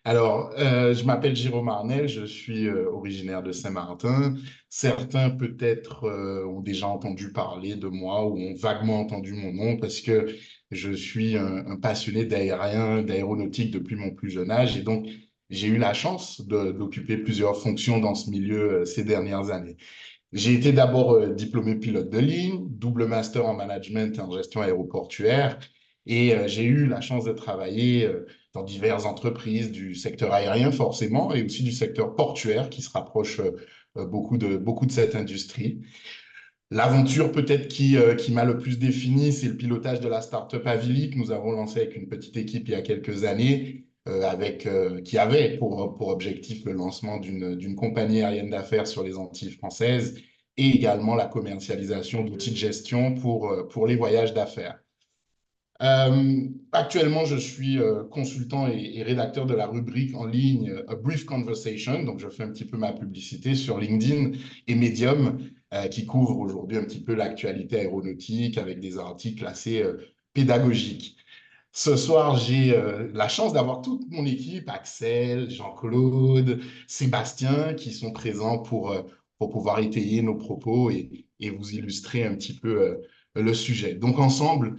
Je m'appelle Jérôme Arnel, je suis originaire de Saint-Martin. Certains peut-être ont déjà entendu parler de moi ou ont vaguement entendu mon nom parce que je suis un passionné d'aérien, d'aéronautique depuis mon plus jeune âge et donc j'ai eu la chance d'occuper plusieurs fonctions dans ce milieu ces dernières années. J'ai été d'abord diplômé pilote de ligne, double master en management et en gestion aéroportuaire, et j'ai eu la chance de travailler dans diverses entreprises du secteur aérien forcément, et aussi du secteur portuaire qui se rapproche beaucoup de cette industrie. L'aventure peut-être qui m'a le plus défini, c'est le pilotage de la start-up Avili que nous avons lancé avec une petite équipe il y a quelques années, qui avait pour objectif le lancement d'une compagnie aérienne d'affaires sur les Antilles françaises et également la commercialisation d'outils de gestion pour les voyages d'affaires. Actuellement, je suis consultant et rédacteur de la rubrique en ligne A Brief Conversation. Donc, je fais un petit peu ma publicité sur LinkedIn et Medium, qui couvre aujourd'hui un petit peu l'actualité aéronautique avec des articles assez pédagogiques. Ce soir, j'ai la chance d'avoir toute mon équipe, Axel, Jean-Claude, Sébastien, qui sont présents pour pouvoir étayer nos propos et vous illustrer un petit peu le sujet. Donc, ensemble,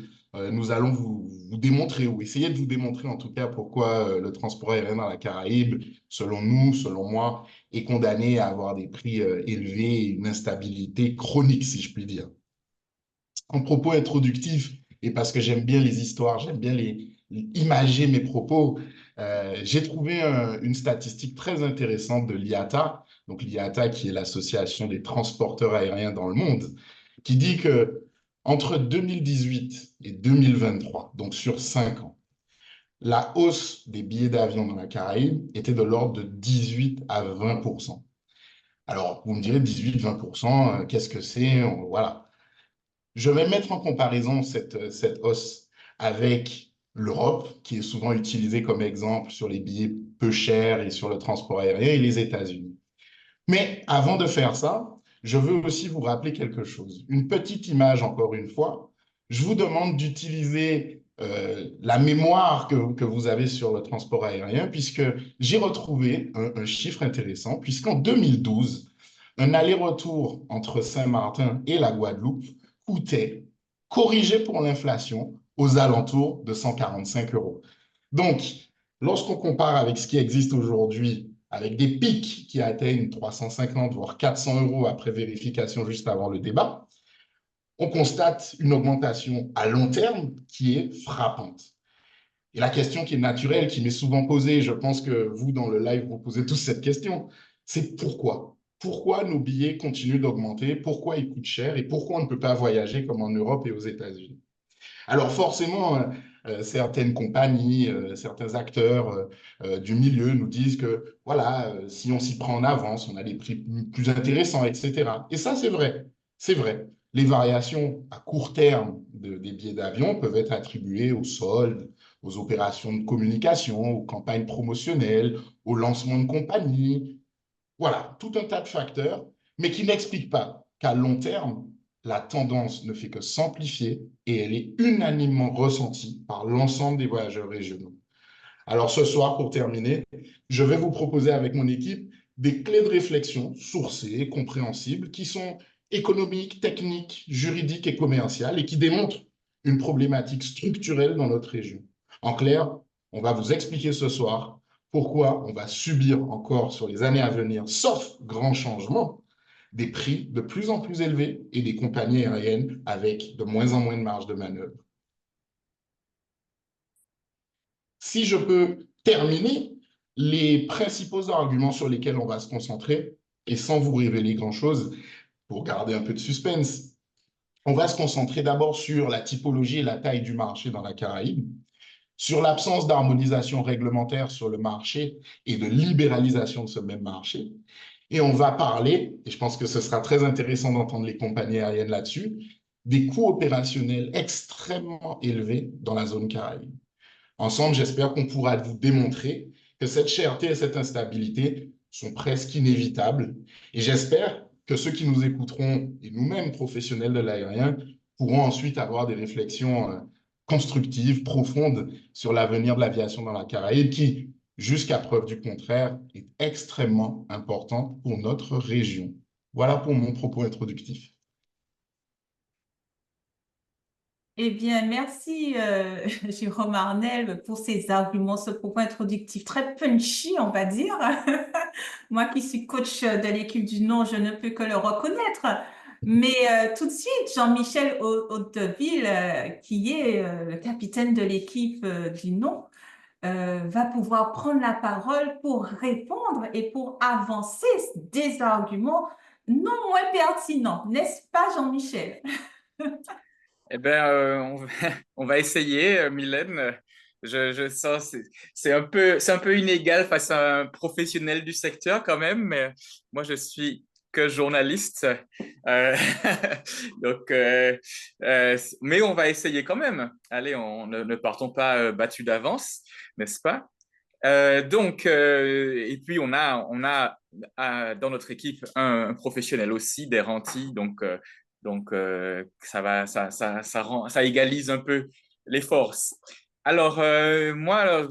nous allons vous démontrer, ou essayer de vous démontrer en tout cas, pourquoi le transport aérien dans la Caraïbe, selon nous, selon moi, est condamné à avoir des prix élevés et une instabilité chronique, si je puis dire. En propos introductif, et parce que j'aime bien les histoires, j'aime bien imager mes propos, j'ai trouvé une statistique très intéressante de l'IATA, donc l'IATA qui est l'association des transporteurs aériens dans le monde, qui dit que entre 2018 et 2023, donc sur 5 ans, la hausse des billets d'avion dans la Caraïbe était de l'ordre de 18 à 20%. Alors, vous me direz 18-20%, qu'est-ce que c'est? Voilà. Je vais mettre en comparaison cette hausse avec l'Europe, qui est souvent utilisée comme exemple sur les billets peu chers et sur le transport aérien, et les États-Unis. Mais avant de faire ça, je veux aussi vous rappeler quelque chose. Une petite image, encore une fois. Je vous demande d'utiliser la mémoire que vous avez sur le transport aérien, puisque j'ai retrouvé un chiffre intéressant, puisqu'en 2012, un aller-retour entre Saint-Martin et la Guadeloupe coûtait, corrigé pour l'inflation, aux alentours de 145 euros. Donc, lorsqu'on compare avec ce qui existe aujourd'hui, avec des pics qui atteignent 350 voire 400 euros après vérification juste avant le débat, on constate une augmentation à long terme qui est frappante. Et la question qui est naturelle, qui m'est souvent posée, je pense que vous, dans le live, vous posez tous cette question, c'est pourquoi? Pourquoi nos billets continuent d'augmenter? Pourquoi ils coûtent cher? Et pourquoi on ne peut pas voyager comme en Europe et aux États-Unis? Alors forcément, certaines compagnies, certains acteurs du milieu nous disent que voilà, si on s'y prend en avance, on a des prix plus intéressants, etc. Et ça, c'est vrai. C'est vrai. Les variations à court terme des billets d'avion peuvent être attribuées aux soldes, aux opérations de communication, aux campagnes promotionnelles, au lancement de compagnies. Voilà, tout un tas de facteurs, mais qui n'expliquent pas qu'à long terme, la tendance ne fait que s'amplifier et elle est unanimement ressentie par l'ensemble des voyageurs régionaux. Alors ce soir, pour terminer, je vais vous proposer avec mon équipe des clés de réflexion sourcées, compréhensibles, qui sont économiques, techniques, juridiques et commerciales et qui démontrent une problématique structurelle dans notre région. En clair, on va vous expliquer ce soir pourquoi on va subir encore sur les années à venir, sauf grand changement, des prix de plus en plus élevés et des compagnies aériennes avec de moins en moins de marge de manœuvre. Si je peux terminer, les principaux arguments sur lesquels on va se concentrer, et sans vous révéler grand-chose, pour garder un peu de suspense, on va se concentrer d'abord sur la typologie et la taille du marché dans la Caraïbe, sur l'absence d'harmonisation réglementaire sur le marché et de libéralisation de ce même marché. Et on va parler, et je pense que ce sera très intéressant d'entendre les compagnies aériennes là-dessus, des coûts opérationnels extrêmement élevés dans la zone Caraïbe. Ensemble, j'espère qu'on pourra vous démontrer que cette cherté et cette instabilité sont presque inévitables. Et j'espère que ceux qui nous écouteront, et nous-mêmes professionnels de l'aérien, pourront ensuite avoir des réflexions constructives, profondes sur l'avenir de l'aviation dans la Caraïbe, qui, jusqu'à preuve du contraire, est extrêmement importante pour notre région. Voilà pour mon propos introductif. Eh bien, merci Jérôme Arnel pour ces arguments, ce propos introductif très punchy, on va dire. Moi qui suis coach de l'équipe du non, je ne peux que le reconnaître. Mais tout de suite, Jean-Michel Hauteville, qui est le capitaine de l'équipe du non, va pouvoir prendre la parole pour répondre et pour avancer des arguments non moins pertinents, n'est-ce pas, Jean-Michel? Eh bien, on va essayer, Mylène. Je sens c'est un peu inégal face à un professionnel du secteur quand même, mais moi je suis que journaliste, Euh, donc mais on va essayer quand même. Allez, ne partons pas battus d'avance, n'est-ce pas? Et puis on a dans notre équipe un professionnel aussi, des rentis, ça va, ça égalise un peu les forces. Alors, moi,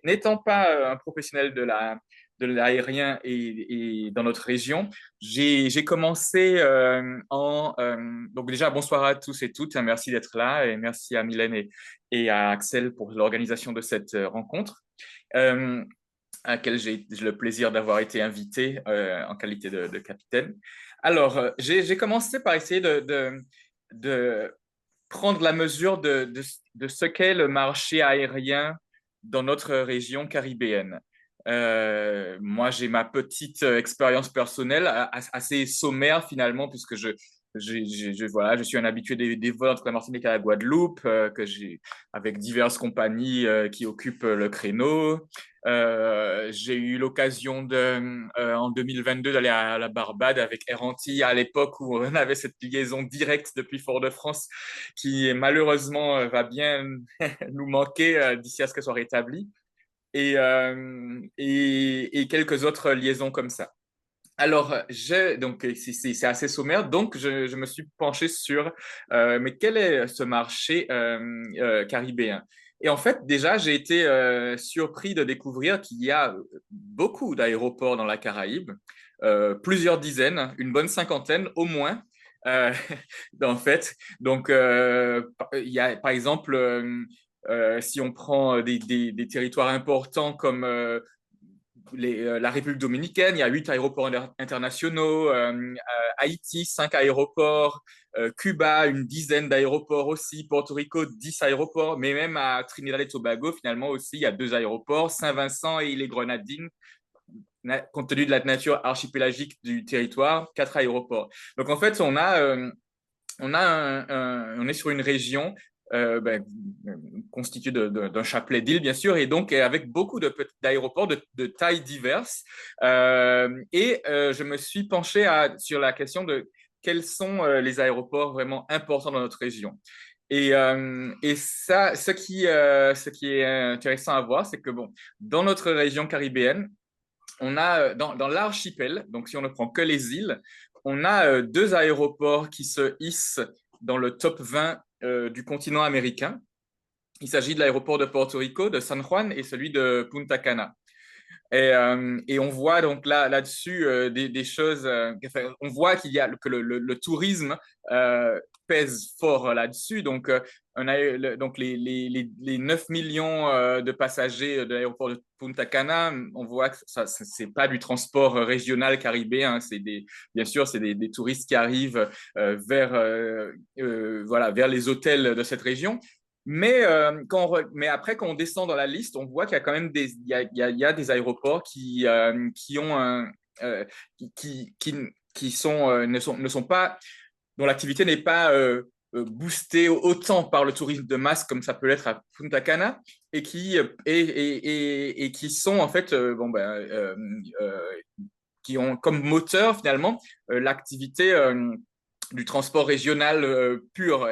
n'étant pas un professionnel de l'aérien et dans notre région, j'ai commencé donc déjà, bonsoir à tous et toutes, hein, merci d'être là et merci à Mylène et à Axel pour l'organisation de cette rencontre euh, à laquelle j'ai le plaisir d'avoir été invité en qualité de capitaine. Alors, j'ai commencé par essayer de prendre la mesure de ce qu'est le marché aérien dans notre région caribéenne. Moi, j'ai ma petite expérience personnelle assez sommaire finalement, puisque voilà, je suis un habitué des vols entre la Martinique et la Guadeloupe, avec diverses compagnies qui occupent le créneau. J'ai eu l'occasion en 2022 d'aller à la Barbade avec Air Antilles à l'époque où on avait cette liaison directe depuis Fort-de-France qui malheureusement va bien nous manquer d'ici à ce qu'elle soit rétablie et quelques autres liaisons comme ça. Alors, donc c'est assez sommaire, donc je me suis penché sur mais quel est ce marché caribéen? Et en fait, déjà, j'ai été surpris de découvrir qu'il y a beaucoup d'aéroports dans la Caraïbe, plusieurs dizaines, une bonne cinquantaine au moins. Euh, en fait, donc il y a par exemple si on prend des territoires importants comme la République dominicaine, il y a 8 aéroports internationaux, Haïti, 5 aéroports, Cuba, une dizaine d'aéroports aussi, Porto Rico, 10 aéroports, mais même à Trinidad et Tobago, finalement aussi, il y a 2 aéroports, Saint-Vincent et les Grenadines, compte tenu de la nature archipélagique du territoire, 4 aéroports. Donc en fait, on est sur une région constituée d'un chapelet d'îles, bien sûr, et donc avec beaucoup d'aéroports de tailles diverses. Je me suis penché sur la question de quels sont les aéroports vraiment importants dans notre région. Et ça, ce qui est intéressant à voir, c'est que bon, dans notre région caribéenne, on a dans l'archipel, donc si on ne prend que les îles, on a 2 aéroports qui se hissent dans le top 20 du continent américain. Il s'agit de l'aéroport de Porto Rico, de San Juan, et celui de Punta Cana. Et on voit donc là-dessus des choses. On voit que le tourisme pèse fort là-dessus. Donc, donc les 9 millions de passagers de l'aéroport de Punta Cana, on voit que c'est pas du transport régional caribéen. Bien sûr, c'est des touristes qui arrivent voilà, vers les hôtels de cette région. Mais après, quand on descend dans la liste, on voit qu'il y a quand même il y a des aéroports qui ont qui sont, ne sont pas, dont l'activité n'est pas boostée autant par le tourisme de masse comme ça peut l'être à Punta Cana et qui sont en fait qui ont comme moteur finalement l'activité du transport régional pur.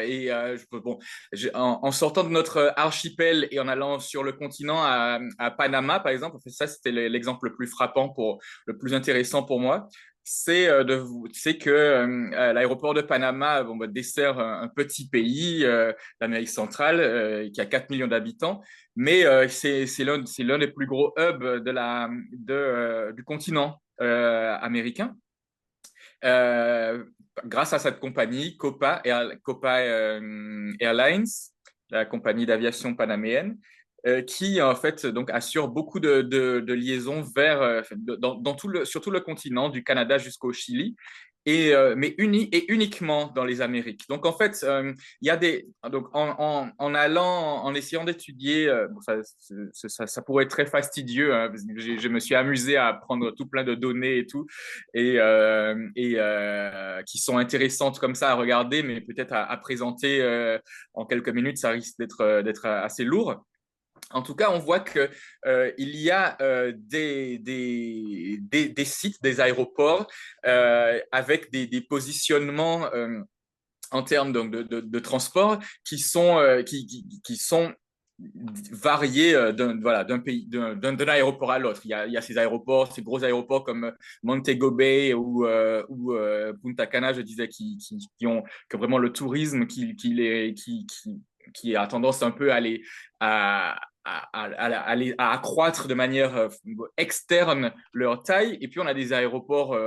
En sortant de notre archipel et en allant sur le continent à Panama, par exemple, ça c'était l'exemple le plus frappant, le plus intéressant pour moi. c'est que l'aéroport de Panama dessert un petit pays d'Amérique centrale qui a 4 millions d'habitants, mais c'est l'un des plus gros hubs du continent américain. Grâce à cette compagnie, Copa Airlines, la compagnie d'aviation panaméenne, qui en fait donc assure beaucoup de liaisons sur tout le continent, du Canada jusqu'au Chili, mais uniquement dans les Amériques. Donc en fait, il y a donc en essayant d'étudier, ça pourrait être très fastidieux, hein, parce que je me suis amusé à prendre tout plein de données et tout, qui sont intéressantes comme ça à regarder, mais peut-être à présenter en quelques minutes, ça risque d'être assez lourd. En tout cas, on voit qu'il y a des sites, des aéroports avec des positionnements en termes donc, de transport qui sont variés d'un aéroport à l'autre. Il y a ces aéroports, ces gros aéroports comme Montego Bay ou Punta Cana, je disais, qui ont vraiment le tourisme qui a tendance un peu à accroître de manière externe leur taille. Et puis, on a des aéroports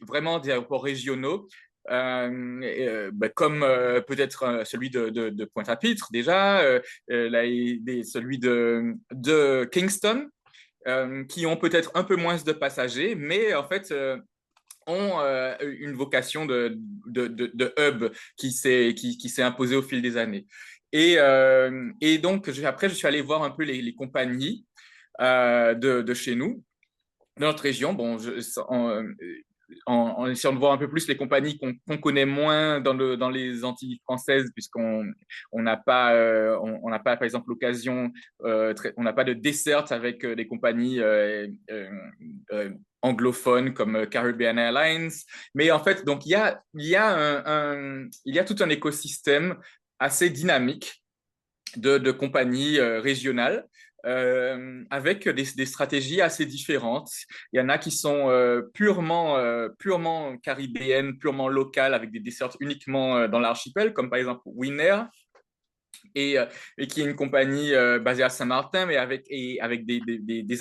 vraiment des aéroports régionaux, comme peut-être celui de Pointe-à-Pitre déjà, celui de Kingston, qui ont peut-être un peu moins de passagers, mais en fait ont une vocation de hub qui s'est imposée au fil des années. Et donc, après, je suis allé voir un peu les compagnies de chez nous, de notre région. Bon, en essayant de voir un peu plus les compagnies qu'on connaît moins dans les Antilles françaises, puisqu'on n'a pas, on n'a pas, par exemple, l'occasion, on n'a pas de dessert avec des compagnies anglophones comme Caribbean Airlines. Mais en fait, donc, il y a tout un écosystème assez dynamique de compagnies régionales avec des stratégies assez différentes. Il y en a qui sont purement caribéennes, purement locales, avec des desserts uniquement dans l'archipel, comme par exemple Wizz Air, et qui est une compagnie basée à Saint-Martin, mais avec des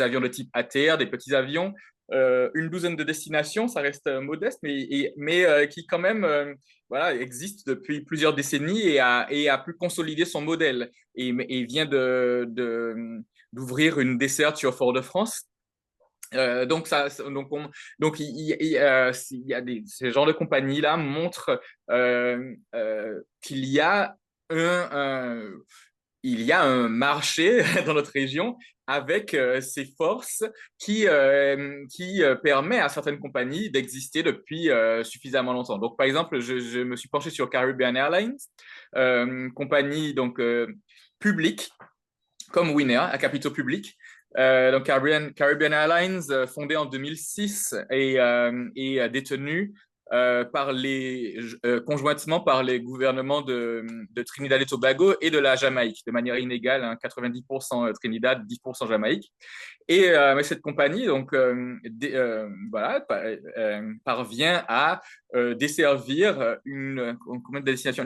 avions de type ATR, des petits avions, une douzaine de destinations, ça reste modeste, mais qui quand même voilà, existe depuis plusieurs décennies et a pu consolider son modèle et vient d'ouvrir une desserte sur Fort-de-France. Ces genres de compagnies-là montrent qu'il y a il y a un marché dans notre région avec ces forces qui permet à certaines compagnies d'exister depuis suffisamment longtemps. Donc, par exemple, je me suis penché sur Caribbean Airlines, compagnie donc publique comme Wizz Air, à capitaux publics. Donc Caribbean Airlines, fondée en 2006 et détenue conjointement par les gouvernements de Trinidad et Tobago et de la Jamaïque, de manière inégale, hein, 90% Trinidad, 10% Jamaïque. Et cette compagnie donc, parvient à desservir combien de destinations?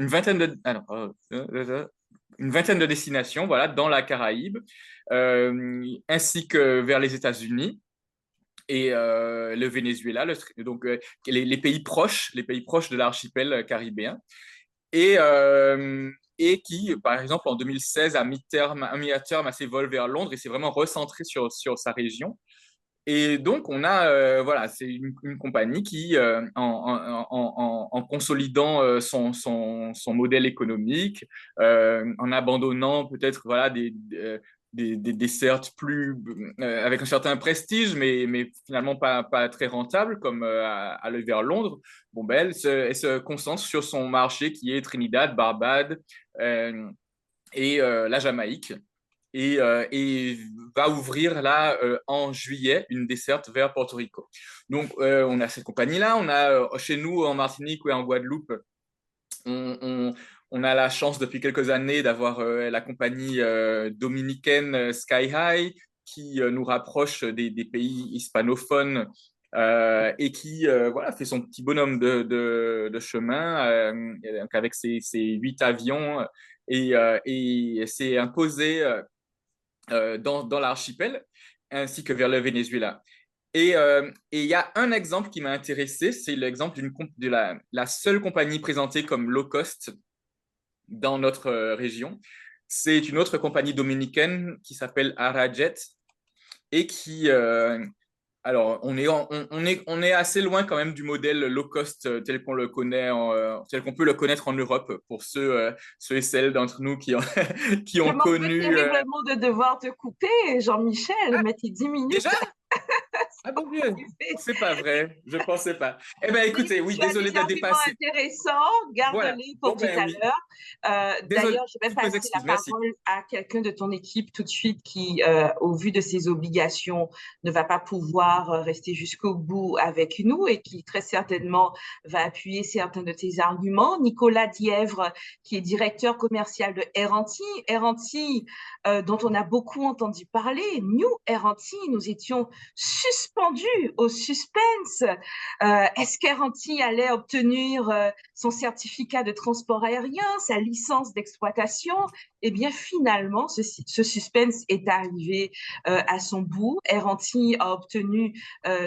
Une vingtaine de destinations voilà, dans la Caraïbe, ainsi que vers les États-Unis et le Venezuela, donc les pays proches de l'archipel caribéen. Et qui, par exemple, en 2016, a mis à terme à ses vols vers Londres et s'est vraiment recentré sur sa région. Et donc, voilà, c'est une compagnie qui, en consolidant son modèle économique, en abandonnant peut-être voilà, des desserts avec un certain prestige, mais finalement pas très rentable, comme aller vers Londres, bon, ben, elle se concentre sur son marché qui est Trinidad, Barbade et la Jamaïque. Et va ouvrir là en juillet une desserte vers Porto Rico. Donc, on a cette compagnie-là. On a chez nous en Martinique ou en Guadeloupe, on a la chance depuis quelques années d'avoir la compagnie dominicaine Sky High qui nous rapproche des pays hispanophones et qui voilà, fait son petit bonhomme de chemin donc avec ses 8 avions et s'est imposé dans l'archipel ainsi que vers le Venezuela. Et il y a un exemple qui m'a intéressé, c'est l'exemple de la seule compagnie présentée comme low cost dans notre région. C'est une autre compagnie dominicaine qui s'appelle Arajet et qui, alors on est assez loin quand même du modèle low cost tel qu'on le connaît, tel qu'on peut le connaître en Europe pour ceux et celles d'entre nous qui ont, qui Je ont m'en veux connu. terriblement de devoir te couper, Jean-Michel, mais tes 10 minutes. Déjà? Ah bon Dieu, c'est pas vrai, je pensais pas. Eh bien, Mais écoutez, oui, tu as désolé des de arguments dépasser. intéressants, Voilà. garde-les pour Bon, tout ben à oui. l'heure. Désolé, D'ailleurs, je vais toutes mes passer la excuses, merci. parole à quelqu'un de ton équipe tout de suite qui, au vu de ses obligations, ne va pas pouvoir rester jusqu'au bout avec nous et qui très certainement va appuyer certains de tes arguments. Nicolas Dièvre, qui est directeur commercial de R&T. R&T, dont on a beaucoup entendu parler. New R&T, nous étions suspendus au suspense. Est-ce qu'R&T allait obtenir son certificat de transport aérien, sa licence d'exploitation? Eh bien, finalement, ce suspense est arrivé à son bout. R&T a obtenu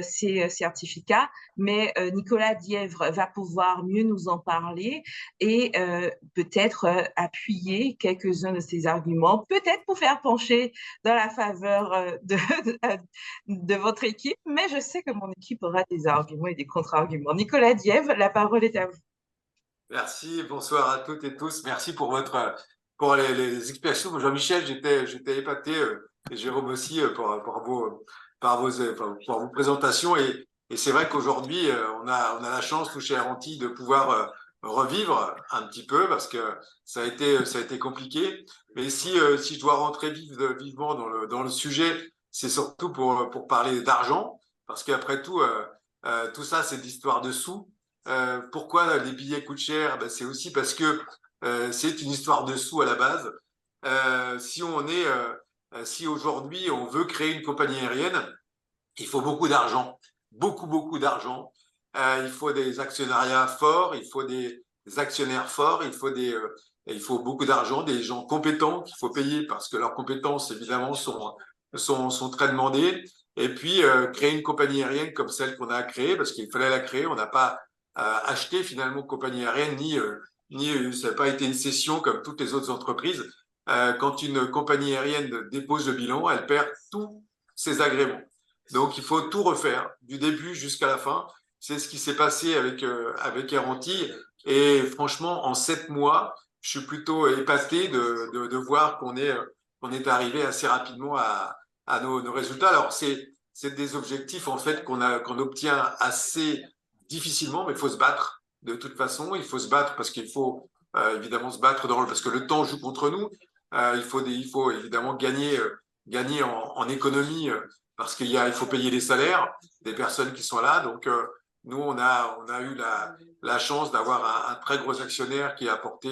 ses certificats, mais Nicolas Dièvre va pouvoir mieux nous en parler et peut-être appuyer quelques-uns de ses arguments, peut-être pour faire pencher dans la faveur de votre équipe, mais je sais que mon équipe aura des arguments et des contre-arguments. Nicolas Dièvre, la parole est à vous. Merci, bonsoir à toutes et tous. Merci pour les explications. Jean-Michel, j'étais épaté, et Jérôme aussi, par vos présentations. Et c'est vrai qu'aujourd'hui, on a la chance, nous, chez R&T, de pouvoir revivre un petit peu parce que ça a été compliqué. Mais si je dois rentrer vivement dans le sujet, c'est surtout pour parler d'argent, parce qu'après tout, tout ça, c'est de l'histoire de sous. Pourquoi les billets coûtent cher? Ben, c'est aussi parce que c'est une histoire de sous à la base. Si aujourd'hui on veut créer une compagnie aérienne, il faut beaucoup d'argent, beaucoup d'argent. Il faut des actionnariats forts, il faut des actionnaires forts, il faut beaucoup d'argent, des gens compétents qu'il faut payer parce que leurs compétences évidemment sont très demandées. Et puis créer une compagnie aérienne comme celle qu'on a créée, parce qu'il fallait la créer, on n'a pas acheté finalement une compagnie aérienne, ni ça n'a pas été une cession comme toutes les autres entreprises. Quand une compagnie aérienne dépose le bilan, elle perd tous ses agréments. Donc, il faut tout refaire, du début jusqu'à la fin. C'est ce qui s'est passé avec R&T. Et franchement, en 7 mois, je suis plutôt épaté de voir qu'on est arrivé assez rapidement à nos résultats. Alors, c'est des objectifs, en fait, qu'on obtient assez difficilement, mais il faut se battre. De toute façon, il faut se battre parce qu'il faut évidemment se battre parce que le temps joue contre nous. Il faut évidemment gagner en économie parce il faut payer les salaires des personnes qui sont là. Donc, nous, on a eu la chance d'avoir un très gros actionnaire qui a apporté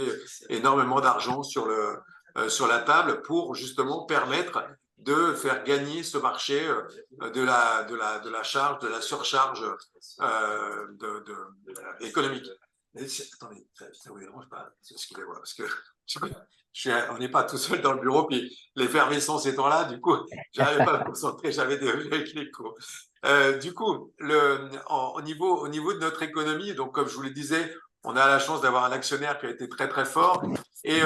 énormément d'argent sur la table pour justement permettre de faire gagner ce marché de la charge, de la surcharge économique. Attendez, ça vous dérange pas? C'est ce qu'il est, parce que on n'est pas tout seul dans le bureau, puis l'effervescence étant là, du coup, j'arrivais pas à me concentrer, j'avais des avec les cours. Du coup, au niveau de notre économie, donc comme je vous le disais, on a la chance d'avoir un actionnaire qui a été très très fort. Et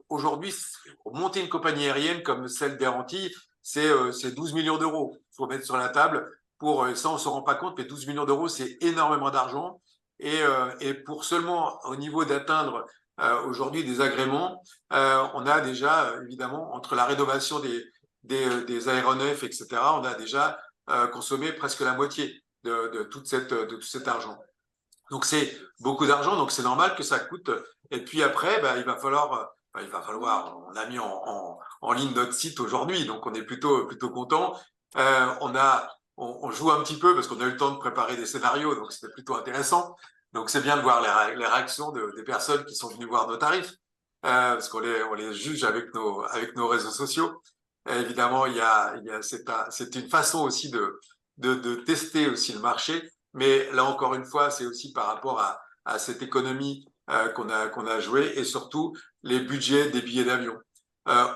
aujourd'hui, monter une compagnie aérienne comme celle d'R&T, c'est 12 millions d'euros. Il faut mettre sur la table. Ça, on ne se rend pas compte, mais 12 millions d'euros, c'est énormément d'argent. Et pour seulement, au niveau d'atteindre aujourd'hui des agréments, on a déjà, évidemment, entre la rénovation des aéronefs, etc., on a déjà consommé presque la moitié de tout cet argent. Donc, c'est beaucoup d'argent, donc c'est normal que ça coûte. Et puis après, il va falloir, on a mis en ligne notre site aujourd'hui, donc on est plutôt content. On joue un petit peu parce qu'on a eu le temps de préparer des scénarios, donc c'était plutôt intéressant. Donc, c'est bien de voir les réactions des personnes qui sont venues voir nos tarifs, parce qu'on les juge avec nos réseaux sociaux. Et évidemment, c'est une façon aussi de tester aussi le marché. Mais là, encore une fois, c'est aussi par rapport à cette économie qu'on a joué et surtout les budgets des billets d'avion.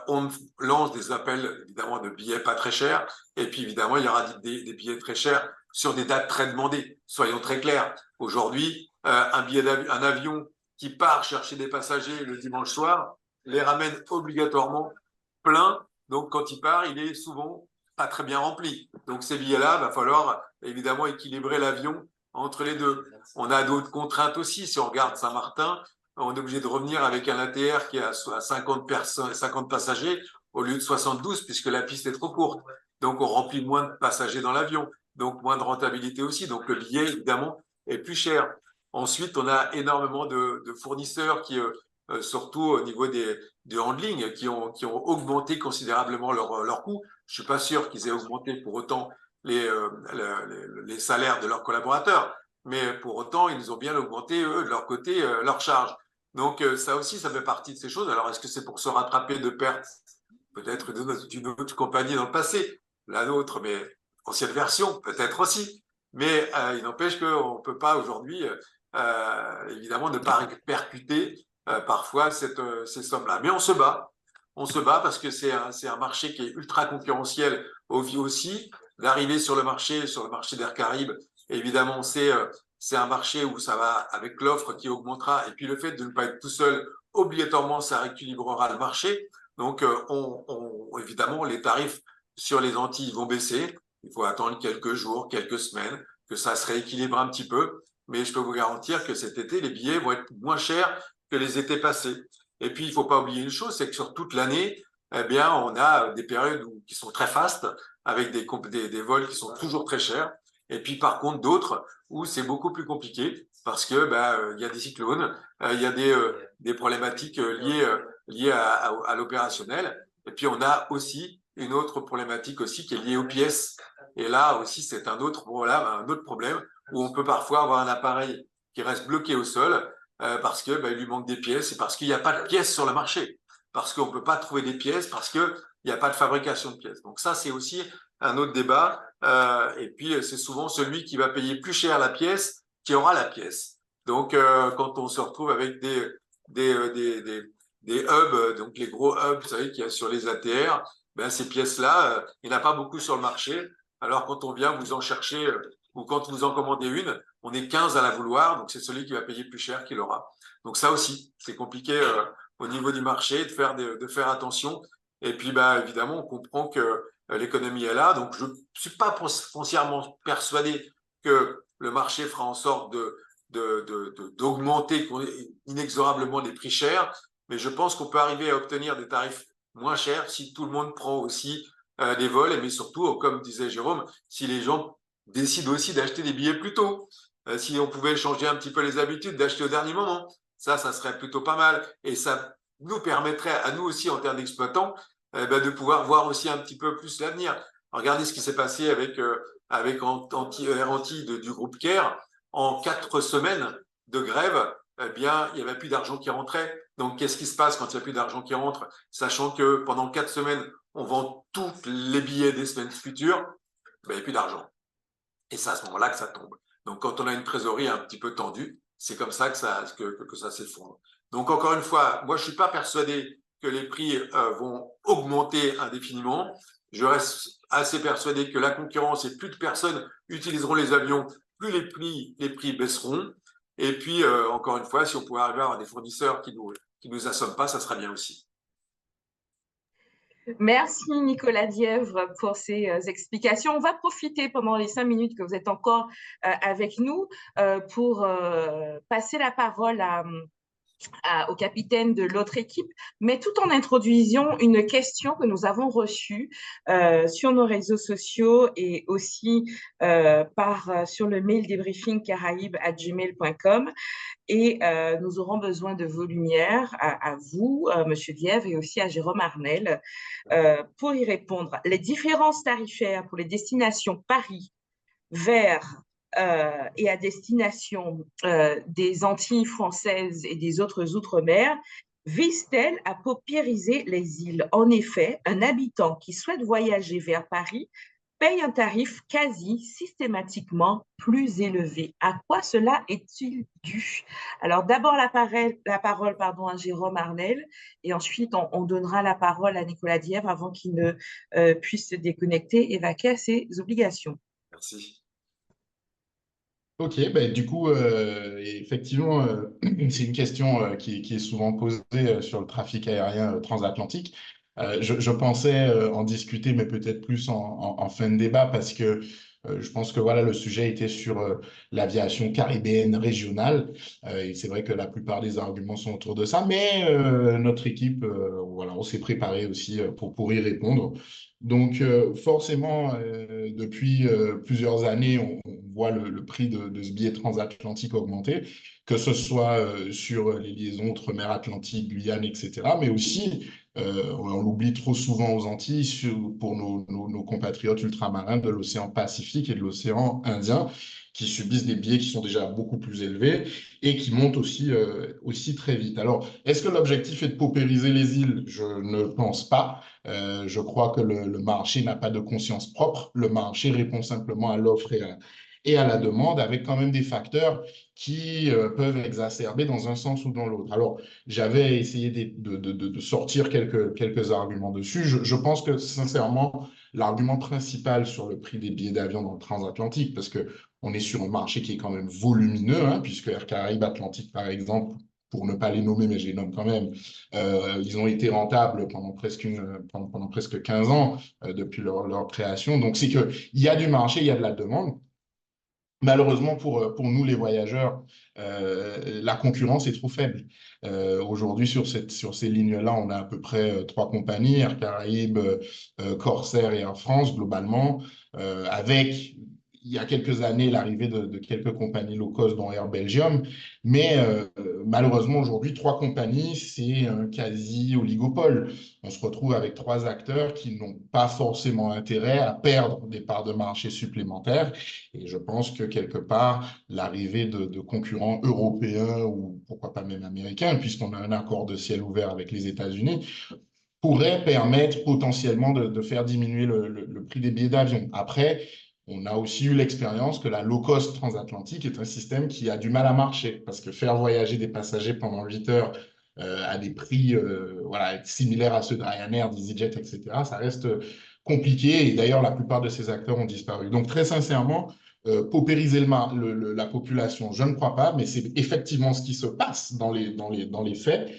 On lance des appels, évidemment, de billets pas très chers. Et puis, évidemment, il y aura des billets très chers sur des dates très demandées. Soyons très clairs. Aujourd'hui, un avion qui part chercher des passagers le dimanche soir les ramène obligatoirement pleins. Donc, quand il part, il est souvent pas très bien rempli. Donc, ces billets-là, il va falloir évidemment équilibrer l'avion entre les deux. On a d'autres contraintes aussi. Si on regarde Saint-Martin, on est obligé de revenir avec un ATR qui est à 50 passagers au lieu de 72 puisque la piste est trop courte. Donc, on remplit moins de passagers dans l'avion. Donc, moins de rentabilité aussi. Donc, le billet, évidemment, est plus cher. Ensuite, on a énormément de fournisseurs qui, surtout au niveau du handling, qui ont augmenté considérablement leur coûts. Je suis pas sûr qu'ils aient augmenté pour autant les salaires de leurs collaborateurs, mais pour autant, ils ont bien augmenté, eux, de leur côté, leurs charges. Donc, ça aussi, ça fait partie de ces choses. Alors, est-ce que c'est pour se rattraper de pertes, peut-être d'une autre compagnie dans le passé, la nôtre, mais ancienne version, peut-être aussi. Mais il n'empêche qu'on ne peut pas aujourd'hui, évidemment, ne pas répercuter parfois ces sommes-là. Mais on se bat. On se bat parce que c'est un marché qui est ultra concurrentiel aussi. D'arriver sur le marché d'Air Caraïbes, évidemment, c'est un marché où ça va avec l'offre qui augmentera. Et puis le fait de ne pas être tout seul, obligatoirement, ça rééquilibrera le marché. Donc, évidemment, les tarifs sur les Antilles vont baisser. Il faut attendre quelques jours, quelques semaines, que ça se rééquilibre un petit peu. Mais je peux vous garantir que cet été, les billets vont être moins chers que les étés passés. Et puis, il ne faut pas oublier une chose, c'est que sur toute l'année, eh bien, on a des périodes qui sont très fastes, avec des vols qui sont toujours très chers. Et puis, par contre, d'autres où c'est beaucoup plus compliqué parce que y a des cyclones, il y a des problématiques liées à l'opérationnel. Et puis, on a aussi une autre problématique aussi qui est liée aux pièces. Et là aussi, c'est un autre problème où on peut parfois avoir un appareil qui reste bloqué au sol parce que il lui manque des pièces et parce qu'il n'y a pas de pièces sur le marché, parce qu'on ne peut pas trouver des pièces, parce qu'il n'y a pas de fabrication de pièces. Donc ça, c'est aussi un autre débat. Et puis, c'est souvent celui qui va payer plus cher la pièce qui aura la pièce. Donc, quand on se retrouve avec des hubs, donc les gros hubs, vous savez, qu'il y a sur les ATR, ces pièces-là, il n'y en a pas beaucoup sur le marché. Alors, quand on vient vous en chercher, ou quand vous en commandez une, on est 15 à la vouloir, donc c'est celui qui va payer plus cher qui l'aura. Donc ça aussi, c'est compliqué au niveau du marché de faire attention. Et puis, évidemment, on comprend que l'économie est là. Donc, je ne suis pas foncièrement persuadé que le marché fera en sorte d'augmenter inexorablement les prix chers, mais je pense qu'on peut arriver à obtenir des tarifs moins chers si tout le monde prend aussi des vols, mais surtout, comme disait Jérôme, si les gens décident aussi d'acheter des billets plus tôt. Si on pouvait changer un petit peu les habitudes d'acheter au dernier moment, ça serait plutôt pas mal. Et ça nous permettrait, à nous aussi, en termes d'exploitants, de pouvoir voir aussi un petit peu plus l'avenir. Regardez ce qui s'est passé avec Air Antilles du groupe CARE. En 4 semaines de grève, il n'y avait plus d'argent qui rentrait. Donc, qu'est-ce qui se passe quand il n'y a plus d'argent qui rentre, sachant que pendant 4 semaines, on vend tous les billets des semaines futures, il n'y a plus d'argent. Et c'est à ce moment-là que ça tombe. Donc, quand on a une trésorerie un petit peu tendue, c'est comme ça que ça s'effondre. Donc, encore une fois, moi, je ne suis pas persuadé que les prix vont augmenter indéfiniment. Je reste assez persuadé que la concurrence et plus de personnes utiliseront les avions, plus les prix baisseront. Et puis, encore une fois, si on pouvait arriver à avoir des fournisseurs qui nous assomment pas, ça sera bien aussi. Merci Nicolas Dièvre pour ces explications. On va profiter pendant les 5 minutes que vous êtes encore avec nous pour passer la parole au capitaine de l'autre équipe, mais tout en introduisant une question que nous avons reçue sur nos réseaux sociaux et aussi sur le mail débriefingcaraïbes@gmail.com. Et nous aurons besoin de vos lumières à vous, Monsieur Dièvre, et aussi à Jérôme Arnel, pour y répondre. Les différences tarifaires pour les destinations Paris vers et à destination des Antilles françaises et des autres outre-mer visent-elles à paupériser les îles? En effet, un habitant qui souhaite voyager vers Paris payent un tarif quasi systématiquement plus élevé. À quoi cela est-il dû? Alors, d'abord la parole à Jérôme Arnel et ensuite on donnera la parole à Nicolas Dièvre avant qu'il ne puisse se déconnecter et vaquer à ses obligations. Merci. Ok, ben, du coup, effectivement, c'est une question qui est souvent posée sur le trafic aérien transatlantique. Je pensais en discuter, mais peut-être plus en fin de débat, parce que je pense que voilà, le sujet était sur l'aviation caribéenne régionale. Et c'est vrai que la plupart des arguments sont autour de ça, mais notre équipe, voilà, on s'est préparé aussi pour y répondre. Donc, forcément, depuis plusieurs années, on voit le prix de ce billet transatlantique augmenter, que ce soit sur les liaisons outre-mer Atlantique, Guyane, etc., mais aussi, on l'oublie trop souvent aux Antilles, pour nos compatriotes ultramarins de l'océan Pacifique et de l'océan Indien, qui subissent des billets qui sont déjà beaucoup plus élevés et qui montent aussi très vite. Alors, est-ce que l'objectif est de paupériser les îles? Je ne pense pas. Je crois que le marché n'a pas de conscience propre. Le marché répond simplement à l'offre et à la demande, avec quand même des facteurs qui peuvent exacerber dans un sens ou dans l'autre. Alors, j'avais essayé de sortir quelques arguments dessus. Je pense que, sincèrement, l'argument principal sur le prix des billets d'avion dans le transatlantique, parce qu'on est sur un marché qui est quand même volumineux, hein, puisque Air Caraïbes Atlantique, par exemple, pour ne pas les nommer, mais je les nomme quand même, ils ont été rentables pendant presque 15 ans depuis leur création. Donc, c'est qu'il y a du marché, il y a de la demande. Malheureusement, pour nous, les voyageurs, la concurrence est trop faible. Aujourd'hui, sur ces lignes-là, on a à peu près 3 compagnies, Air Caraïbes, Corsair et Air France, globalement, avec, il y a quelques années, l'arrivée de quelques compagnies low cost, dont Air Belgium. Mais malheureusement, aujourd'hui, 3 compagnies, c'est un quasi-oligopole. On se retrouve avec 3 acteurs qui n'ont pas forcément intérêt à perdre des parts de marché supplémentaires. Et je pense que quelque part, l'arrivée de concurrents européens ou pourquoi pas même américains, puisqu'on a un accord de ciel ouvert avec les États-Unis, pourrait permettre potentiellement de faire diminuer le prix des billets d'avion. Après, on a aussi eu l'expérience que la low cost transatlantique est un système qui a du mal à marcher, parce que faire voyager des passagers pendant 8 heures à des prix voilà, similaires à ceux de Ryanair, d'EasyJet, etc., ça reste compliqué. Et d'ailleurs, la plupart de ces acteurs ont disparu. Donc, très sincèrement, paupériser la population, je ne crois pas, mais c'est effectivement ce qui se passe dans les faits.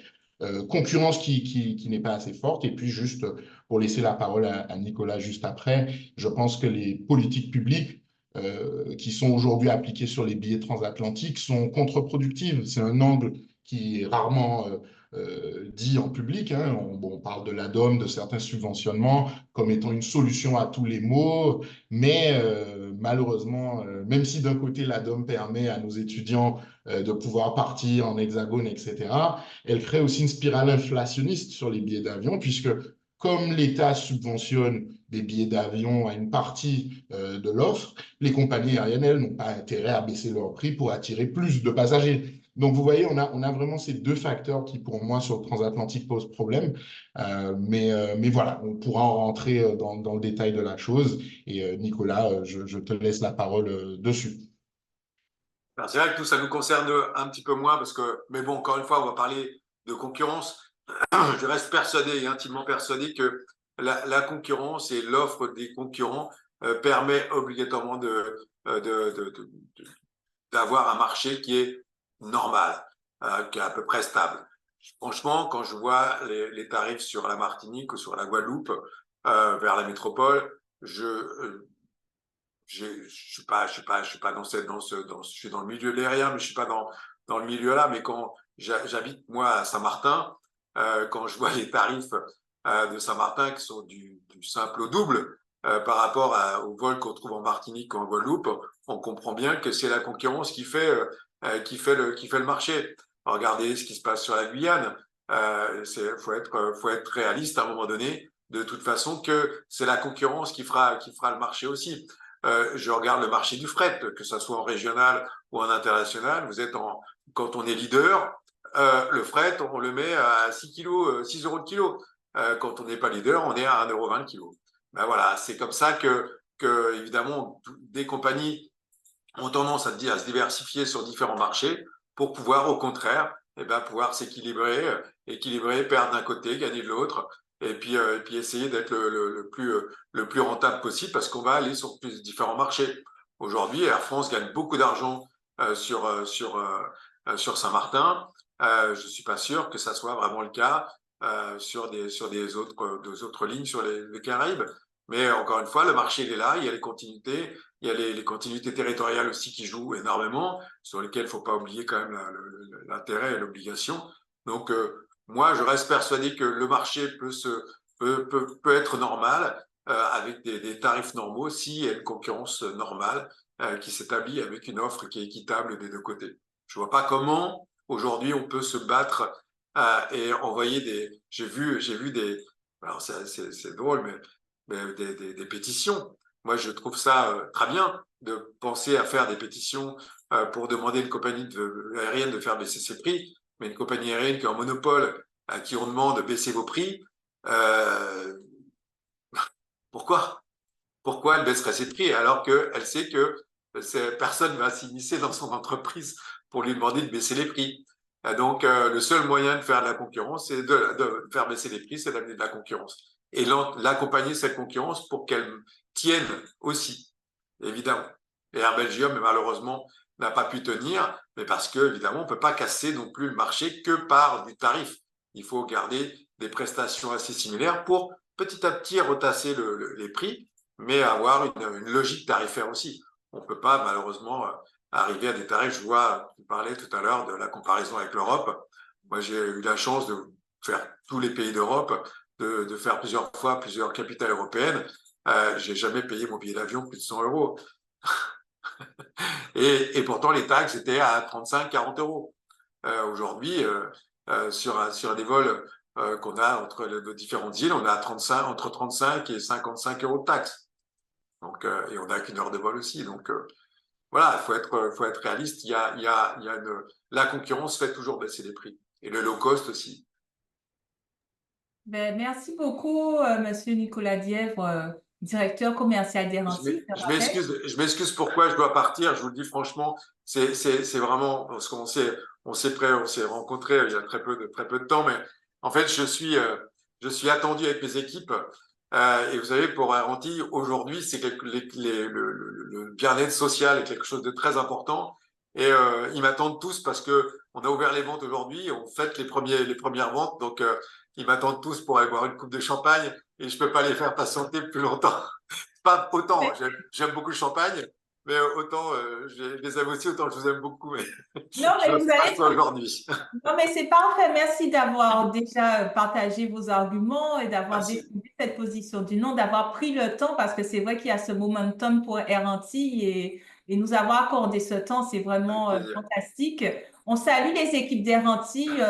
Concurrence qui n'est pas assez forte. Et puis, juste pour laisser la parole à Nicolas juste après, je pense que les politiques publiques qui sont aujourd'hui appliquées sur les billets transatlantiques sont contre-productives. C'est un angle qui est rarement dit en public, hein. On parle de l'ADOM, de certains subventionnements comme étant une solution à tous les maux, mais malheureusement, même si d'un côté l'ADOM permet à nos étudiants de pouvoir partir en hexagone, etc., elle crée aussi une spirale inflationniste sur les billets d'avion, puisque comme l'État subventionne des billets d'avion à une partie de l'offre, les compagnies aériennes, elles, n'ont pas intérêt à baisser leur prix pour attirer plus de passagers. Donc, vous voyez, on a vraiment ces 2 facteurs qui, pour moi, sur le transatlantique, posent problème. Mais voilà, on pourra en rentrer dans le détail de la chose. Et Nicolas, je te laisse la parole dessus. Alors, c'est vrai que tout ça nous concerne un petit peu moins parce que, mais bon, encore une fois, on va parler de concurrence. Je reste persuadé et intimement persuadé que la concurrence et l'offre des concurrents permet obligatoirement d'avoir un marché qui est normal, qui est à peu près stable. Franchement, quand je vois les tarifs sur la Martinique ou sur la Guadeloupe vers la métropole, je suis pas je suis dans le milieu de l'aérien, mais je suis pas dans le milieu là. Mais quand j'habite moi à Saint-Martin, quand je vois les tarifs de Saint-Martin qui sont du simple au double par rapport au vol qu'on trouve en Martinique ou en Guadeloupe, on comprend bien que c'est la concurrence qui fait le marché. Regardez ce qui se passe sur la Guyane. Faut être réaliste à un moment donné. De toute façon, que c'est la concurrence qui fera le marché aussi. Je regarde le marché du fret, que ce soit en régional ou en international. Quand on est leader, le fret, on le met à 6 euros le kilo. Quand on n'est pas leader, on est à 1,20 € le kilo. Ben voilà, c'est comme ça que que, évidemment, des compagnies ont tendance à se diversifier sur différents marchés pour pouvoir, au contraire, pouvoir s'équilibrer, perdre d'un côté, gagner de l'autre, et puis essayer d'être le plus rentable possible parce qu'on va aller sur différents marchés. Aujourd'hui, Air France gagne beaucoup d'argent sur Saint-Martin. Je ne suis pas sûr que ça soit vraiment le cas sur des autres lignes sur les Caraïbes. Mais encore une fois, le marché il est là, il y a les continuités, il y a les continuités territoriales aussi qui jouent énormément, sur lesquelles il ne faut pas oublier quand même l'intérêt et l'obligation. Donc, moi, je reste persuadé que le marché peut être normal avec des tarifs normaux s'il y a une concurrence normale qui s'établit avec une offre qui est équitable des deux côtés. Je ne vois pas comment aujourd'hui on peut se battre et envoyer des… J'ai vu des… Alors c'est drôle, mais des pétitions. Moi, je trouve ça très bien de penser à faire des pétitions pour demander à une compagnie aérienne de faire baisser ses prix, mais une compagnie aérienne qui est en monopole, à qui on demande de baisser vos prix, pourquoi elle baisserait ses prix alors qu'elle sait que personne ne va s'immiscer dans son entreprise pour lui demander de baisser les prix. Donc, le seul moyen de faire de la concurrence, c'est de faire baisser les prix, c'est d'amener de la concurrence. Et l'accompagner, cette concurrence, pour qu'elle tienne aussi, évidemment. Et Air Belgium, malheureusement, n'a pas pu tenir, mais parce que, évidemment, on ne peut pas casser non plus le marché que par du tarif. Il faut garder des prestations assez similaires pour petit à petit retasser les prix, mais avoir une logique tarifaire aussi. On ne peut pas, malheureusement, arriver à des tarifs. Je vois, tu parlais tout à l'heure de la comparaison avec l'Europe. Moi, j'ai eu la chance de faire tous les pays d'Europe, de faire plusieurs capitales européennes. J'ai jamais payé mon billet d'avion plus de 100 euros. Et pourtant, les taxes étaient à 35-40 euros. Aujourd'hui, sur des vols qu'on a entre les différentes îles, on a entre 35 et 55 euros de taxes. Donc, et on n'a qu'une heure de vol aussi. Donc, voilà, il faut être réaliste. La concurrence fait toujours baisser les prix. Et le low cost aussi. Ben, merci beaucoup, Monsieur Nicolas Dièvre, directeur commercial d'Air Antilles. Je m'excuse pourquoi je dois partir. Je vous le dis franchement, c'est vraiment parce qu'on s'est rencontrés il y a très peu de temps, mais en fait, je suis attendu avec mes équipes. Et vous savez, pour Air Antilles, aujourd'hui, c'est le bien-être social est quelque chose de très important. Et ils m'attendent tous parce que on a ouvert les ventes aujourd'hui, on fête les premières ventes, donc ils m'attendent tous pour aller boire une coupe de champagne et je peux pas les faire patienter plus longtemps. Pas autant, j'aime beaucoup le champagne, mais autant je les aime aussi, autant je vous aime beaucoup. Mais non, mais vous allez aujourd'hui. Non, mais c'est parfait. Merci d'avoir déjà partagé vos arguments et d'avoir défendu cette position du non, d'avoir pris le temps parce que c'est vrai qu'il y a ce momentum pour Air Antilles et nous avoir accordé ce temps, c'est vraiment fantastique. On salue les équipes d'Air Antilles.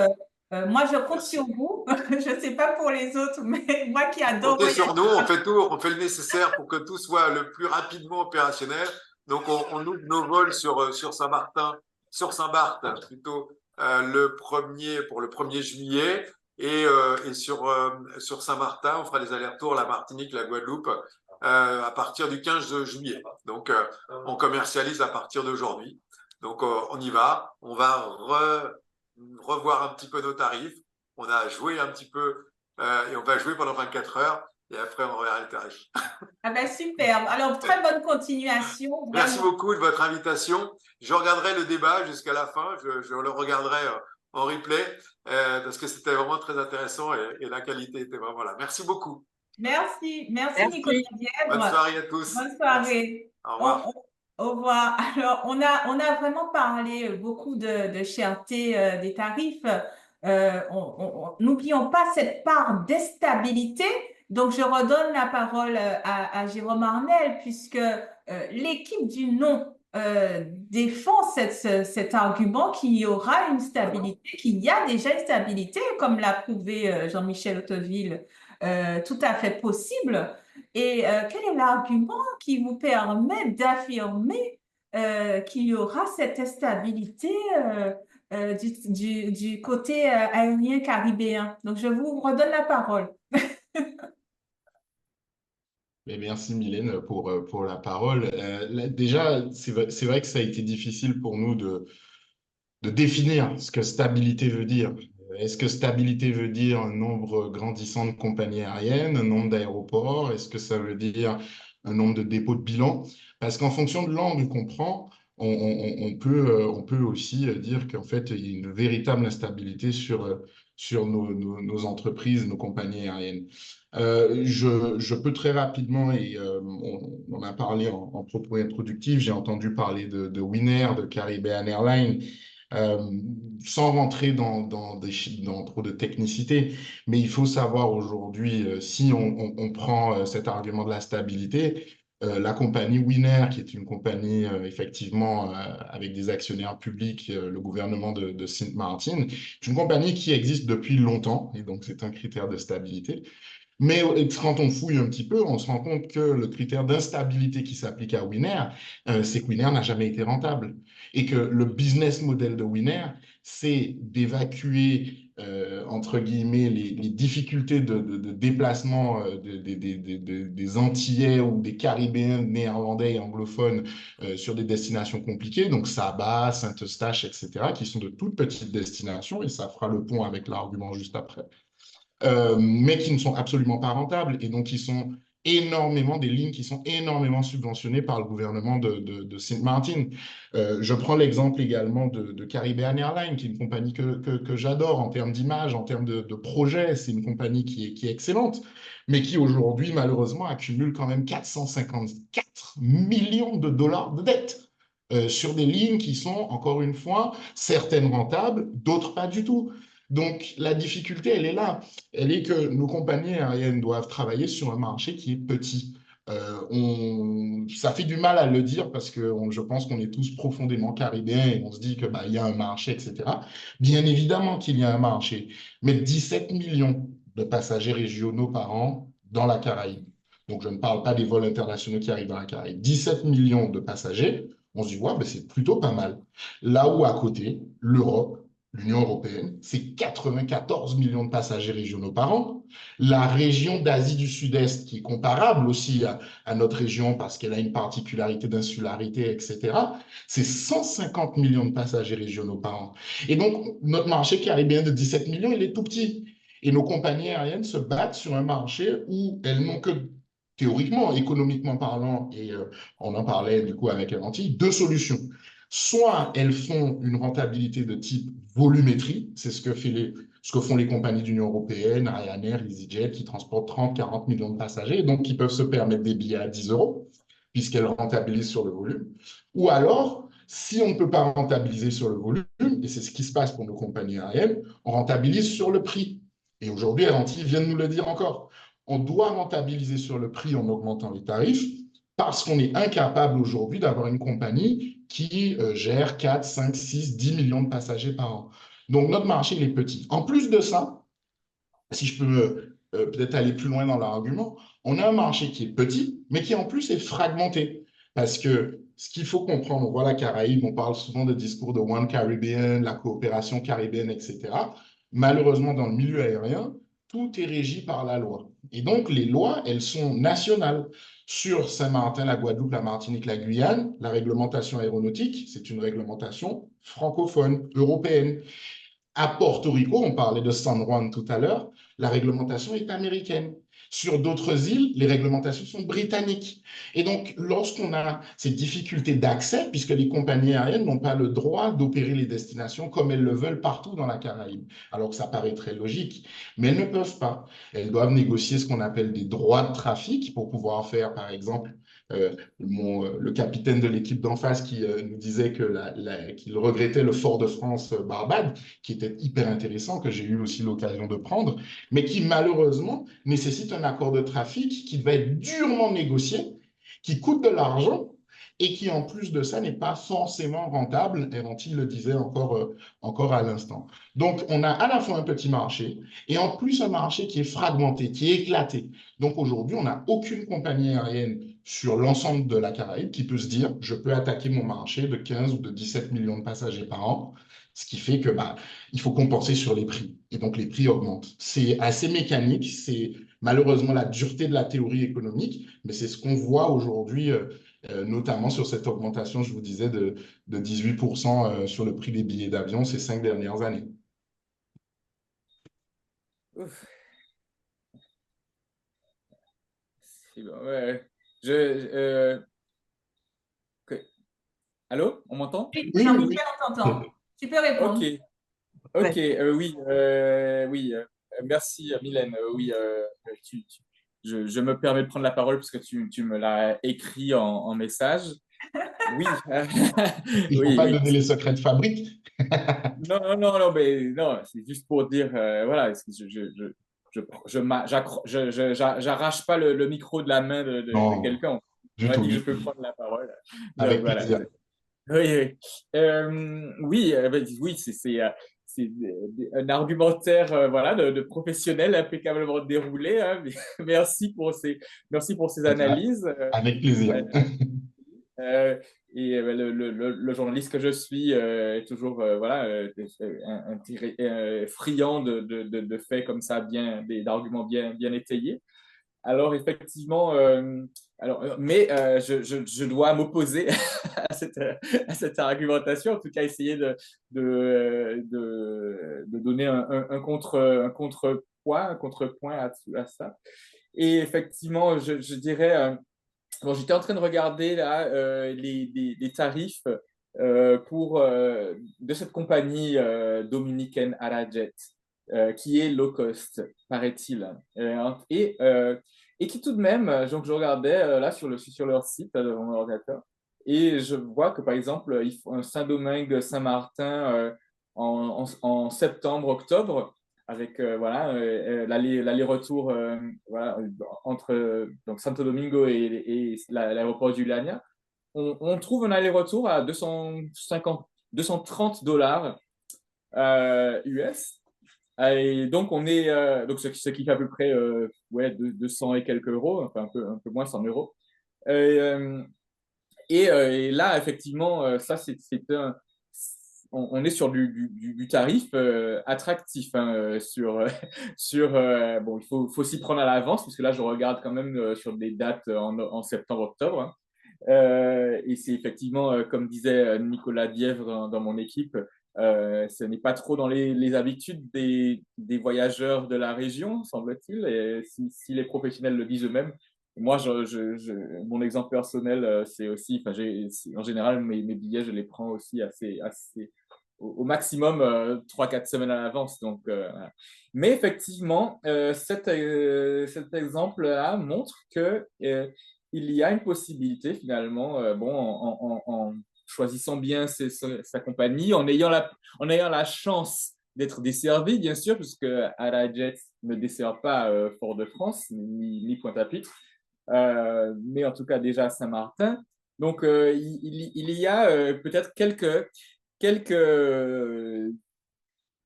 Moi, je compte sur vous. Je ne sais pas pour les autres, mais moi qui adore. Comptez sur nous, on fait le nécessaire pour que tout soit le plus rapidement opérationnel. Donc, on ouvre nos vols sur Saint-Barth plutôt pour le 1er juillet et sur Saint-Martin, on fera les allers-retours, la Martinique, la Guadeloupe à partir du 15 juillet. Donc, on commercialise à partir d'aujourd'hui. Donc, on y va. On va revoir un petit peu nos tarifs. On a joué un petit peu et on va jouer pendant 24 heures et après on reverra les tarifs. Ah ben super. Alors, très bonne continuation. Vraiment. Merci beaucoup de votre invitation. Je regarderai le débat jusqu'à la fin. Je le regarderai en replay parce que c'était vraiment très intéressant et la qualité était vraiment là. Merci beaucoup. Merci Nicolas Dièvre. Bonne soirée à tous. Bonne soirée. Merci. Au revoir. Au revoir. Alors, on a vraiment parlé beaucoup de cherté des tarifs. N'oublions pas cette part d'instabilité. Donc, je redonne la parole à Jérôme Arnel puisque l'équipe du non défend cet argument qu'il y aura une stabilité, qu'il y a déjà une stabilité, comme l'a prouvé Jean-Michel Hauteville, tout à fait possible. Et quel est l'argument qui vous permet d'affirmer qu'il y aura cette stabilité du côté aérien caribéen? Donc, je vous redonne la parole. Mais merci Mylène pour la parole. Déjà, c'est vrai que ça a été difficile pour nous de définir ce que stabilité veut dire. Est-ce que stabilité veut dire un nombre grandissant de compagnies aériennes, un nombre d'aéroports? Est-ce que ça veut dire un nombre de dépôts de bilan? Parce qu'en fonction de l'angle qu'on prend, on peut aussi dire qu'en fait, il y a une véritable instabilité sur nos entreprises, nos compagnies aériennes. Je peux très rapidement, et on en a parlé en propos introductif, j'ai entendu parler de Winair, de Caribbean Airlines, euh, sans rentrer dans trop de technicité, mais il faut savoir aujourd'hui, si on prend cet argument de la stabilité, la compagnie Winair, qui est une compagnie effectivement avec des actionnaires publics, le gouvernement de Sint Maarten, c'est une compagnie qui existe depuis longtemps, et donc c'est un critère de stabilité. Mais quand on fouille un petit peu, on se rend compte que le critère d'instabilité qui s'applique à Winair, c'est que Winair n'a jamais été rentable. Et que le business model de Winair, c'est d'évacuer, entre guillemets, les difficultés de déplacement des Antillais ou des Caribéens néerlandais et anglophones sur des destinations compliquées, donc Saba, Saint-Eustache, etc., qui sont de toutes petites destinations, et ça fera le pont avec l'argument juste après, mais qui ne sont absolument pas rentables et donc qui sont énormément, des lignes qui sont énormément subventionnées par le gouvernement de Sint Maarten. Je prends l'exemple également de Caribbean Airlines, qui est une compagnie que j'adore en termes d'image, en termes de projet. C'est une compagnie qui est excellente, mais qui aujourd'hui, malheureusement, accumule quand même 454 millions de dollars de dettes. Sur des lignes qui sont, encore une fois, certaines rentables, d'autres pas du tout. Donc, la difficulté, elle est là. Elle est que nos compagnies aériennes doivent travailler sur un marché qui est petit. Ça fait du mal à le dire parce que je pense qu'on est tous profondément caribéens et on se dit que bah, il y a un marché, etc. Bien évidemment qu'il y a un marché, mais 17 millions de passagers régionaux par an dans la Caraïbe. Donc, je ne parle pas des vols internationaux qui arrivent dans la Caraïbe. 17 millions de passagers, on se dit, ouais, ben, c'est plutôt pas mal. Là où à côté, l'Europe, l'Union européenne, c'est 94 millions de passagers régionaux par an. La région d'Asie du Sud-Est, qui est comparable aussi à notre région parce qu'elle a une particularité d'insularité, etc., c'est 150 millions de passagers régionaux par an. Et donc, notre marché caribéen de 17 millions, il est tout petit. Et nos compagnies aériennes se battent sur un marché où elles n'ont que, théoriquement, économiquement parlant, et on en parlait du coup avec Avanti, deux solutions. Soit elles font une rentabilité de type volumétrie, c'est ce que font les compagnies d'Union européenne, Ryanair, EasyJet, qui transportent 30-40 millions de passagers, et donc qui peuvent se permettre des billets à 10 euros, puisqu'elles rentabilisent sur le volume. Ou alors, si on ne peut pas rentabiliser sur le volume, et c'est ce qui se passe pour nos compagnies aériennes, on rentabilise sur le prix. Et aujourd'hui, Avanti vient de nous le dire encore. On doit rentabiliser sur le prix en augmentant les tarifs, parce qu'on est incapable aujourd'hui d'avoir une compagnie qui gère 4, 5, 6, 10 millions de passagers par an. Donc, notre marché, il est petit. En plus de ça, si je peux peut-être aller plus loin dans l'argument, on a un marché qui est petit, mais qui en plus est fragmenté. Parce que ce qu'il faut comprendre, on voit la Caraïbe, on parle souvent de discours de One Caribbean, la coopération caribéenne, etc. Malheureusement, dans le milieu aérien, tout est régi par la loi. Et donc, les lois, elles sont nationales. Sur Saint-Martin, la Guadeloupe, la Martinique, la Guyane, la réglementation aéronautique, c'est une réglementation francophone, européenne. À Porto Rico, on parlait de San Juan tout à l'heure, la réglementation est américaine. Sur d'autres îles, les réglementations sont britanniques. Et donc, lorsqu'on a ces difficultés d'accès, puisque les compagnies aériennes n'ont pas le droit d'opérer les destinations comme elles le veulent partout dans la Caraïbe, alors que ça paraît très logique, mais elles ne peuvent pas. Elles doivent négocier ce qu'on appelle des droits de trafic pour pouvoir faire, par exemple, le capitaine de l'équipe d'en face qui nous disait qu'il regrettait le Fort-de-France Barbade, qui était hyper intéressant, que j'ai eu aussi l'occasion de prendre, mais qui malheureusement nécessite un accord de trafic qui va être durement négocié, qui coûte de l'argent et qui en plus de ça n'est pas forcément rentable, et Rantil le disait encore à l'instant. Donc on a à la fois un petit marché et en plus un marché qui est fragmenté, qui est éclaté. Donc aujourd'hui on n'a aucune compagnie aérienne sur l'ensemble de la Caraïbe qui peut se dire je peux attaquer mon marché de 15 ou de 17 millions de passagers par an, ce qui fait que il faut compenser sur les prix. Et donc, les prix augmentent. C'est assez mécanique, c'est malheureusement la dureté de la théorie économique, mais c'est ce qu'on voit aujourd'hui, notamment sur cette augmentation, je vous disais, de 18% sur le prix des billets d'avion ces 5 dernières années. Ouf. C'est bon, ouais. Ok. Allô, on m'entend? Oui, Oui, oui, Jean-Michel, on t'entend. Tu peux Ok, répondre. ok, Ouais. oui, oui. Merci, Mylène. Oui, je me permets de prendre la parole parce que tu me l'as écrit en message. Oui, il ne faut oui, pas oui. donner les secrets de fabrique. Non, non, non, non, mais non, c'est juste pour dire, voilà, parce que j'arrache pas le micro de la main de Non, quelqu'un. On du m'a tout, dit que je du peux tout. prendre la parole. Donc Avec voilà. plaisir. Oui, oui. Oui, oui, c'est un argumentaire voilà, de professionnel impeccablement déroulé, hein. Merci pour ces analyses. Avec plaisir. Euh, le journaliste que je suis est toujours voilà, friand de faits comme ça, d'arguments bien étayés. Alors, effectivement, mais je dois m'opposer à cette argumentation, en tout cas essayer de donner un contrepoint à ça. Et effectivement, je dirais, bon, j'étais en train de regarder là, les tarifs de cette compagnie dominicaine Arajet, qui est low cost, paraît-il. Et qui tout de même, donc je regardais là sur leur site, là, devant mon ordinateur, et je vois que par exemple, ils font un Saint-Domingue, Saint-Martin en septembre, octobre, avec voilà, l'aller-retour voilà, entre donc Santo Domingo et l'aéroport du Lania. On trouve un aller-retour à 230 $ US. Et donc, donc ce qui fait à peu près ouais, 200 et quelques euros, enfin un peu moins, 100 euros. Euh, et là, effectivement, ça, on est sur du tarif attractif hein, bon, faut s'y prendre à l'avance, parce que là, je regarde quand même sur des dates en septembre-octobre. Hein. Et c'est effectivement, comme disait Nicolas Dièvre dans mon équipe, ce n'est pas trop dans les habitudes des voyageurs de la région, semble-t-il, et si les professionnels le disent eux-mêmes. Moi, mon exemple personnel, c'est aussi, enfin, en général, mes billets, je les prends aussi au maximum 3-4 semaines à l'avance. Donc, voilà. Mais effectivement, cet exemple-là montre que il y a une possibilité finalement, bon, en choisissant bien sa compagnie, en ayant la chance d'être desservi, bien sûr, puisque Arajet ne dessert pas Fort-de-France ni Pointe-à-Pitre, mais en tout cas déjà Saint-Martin. Donc, il y a peut-être quelques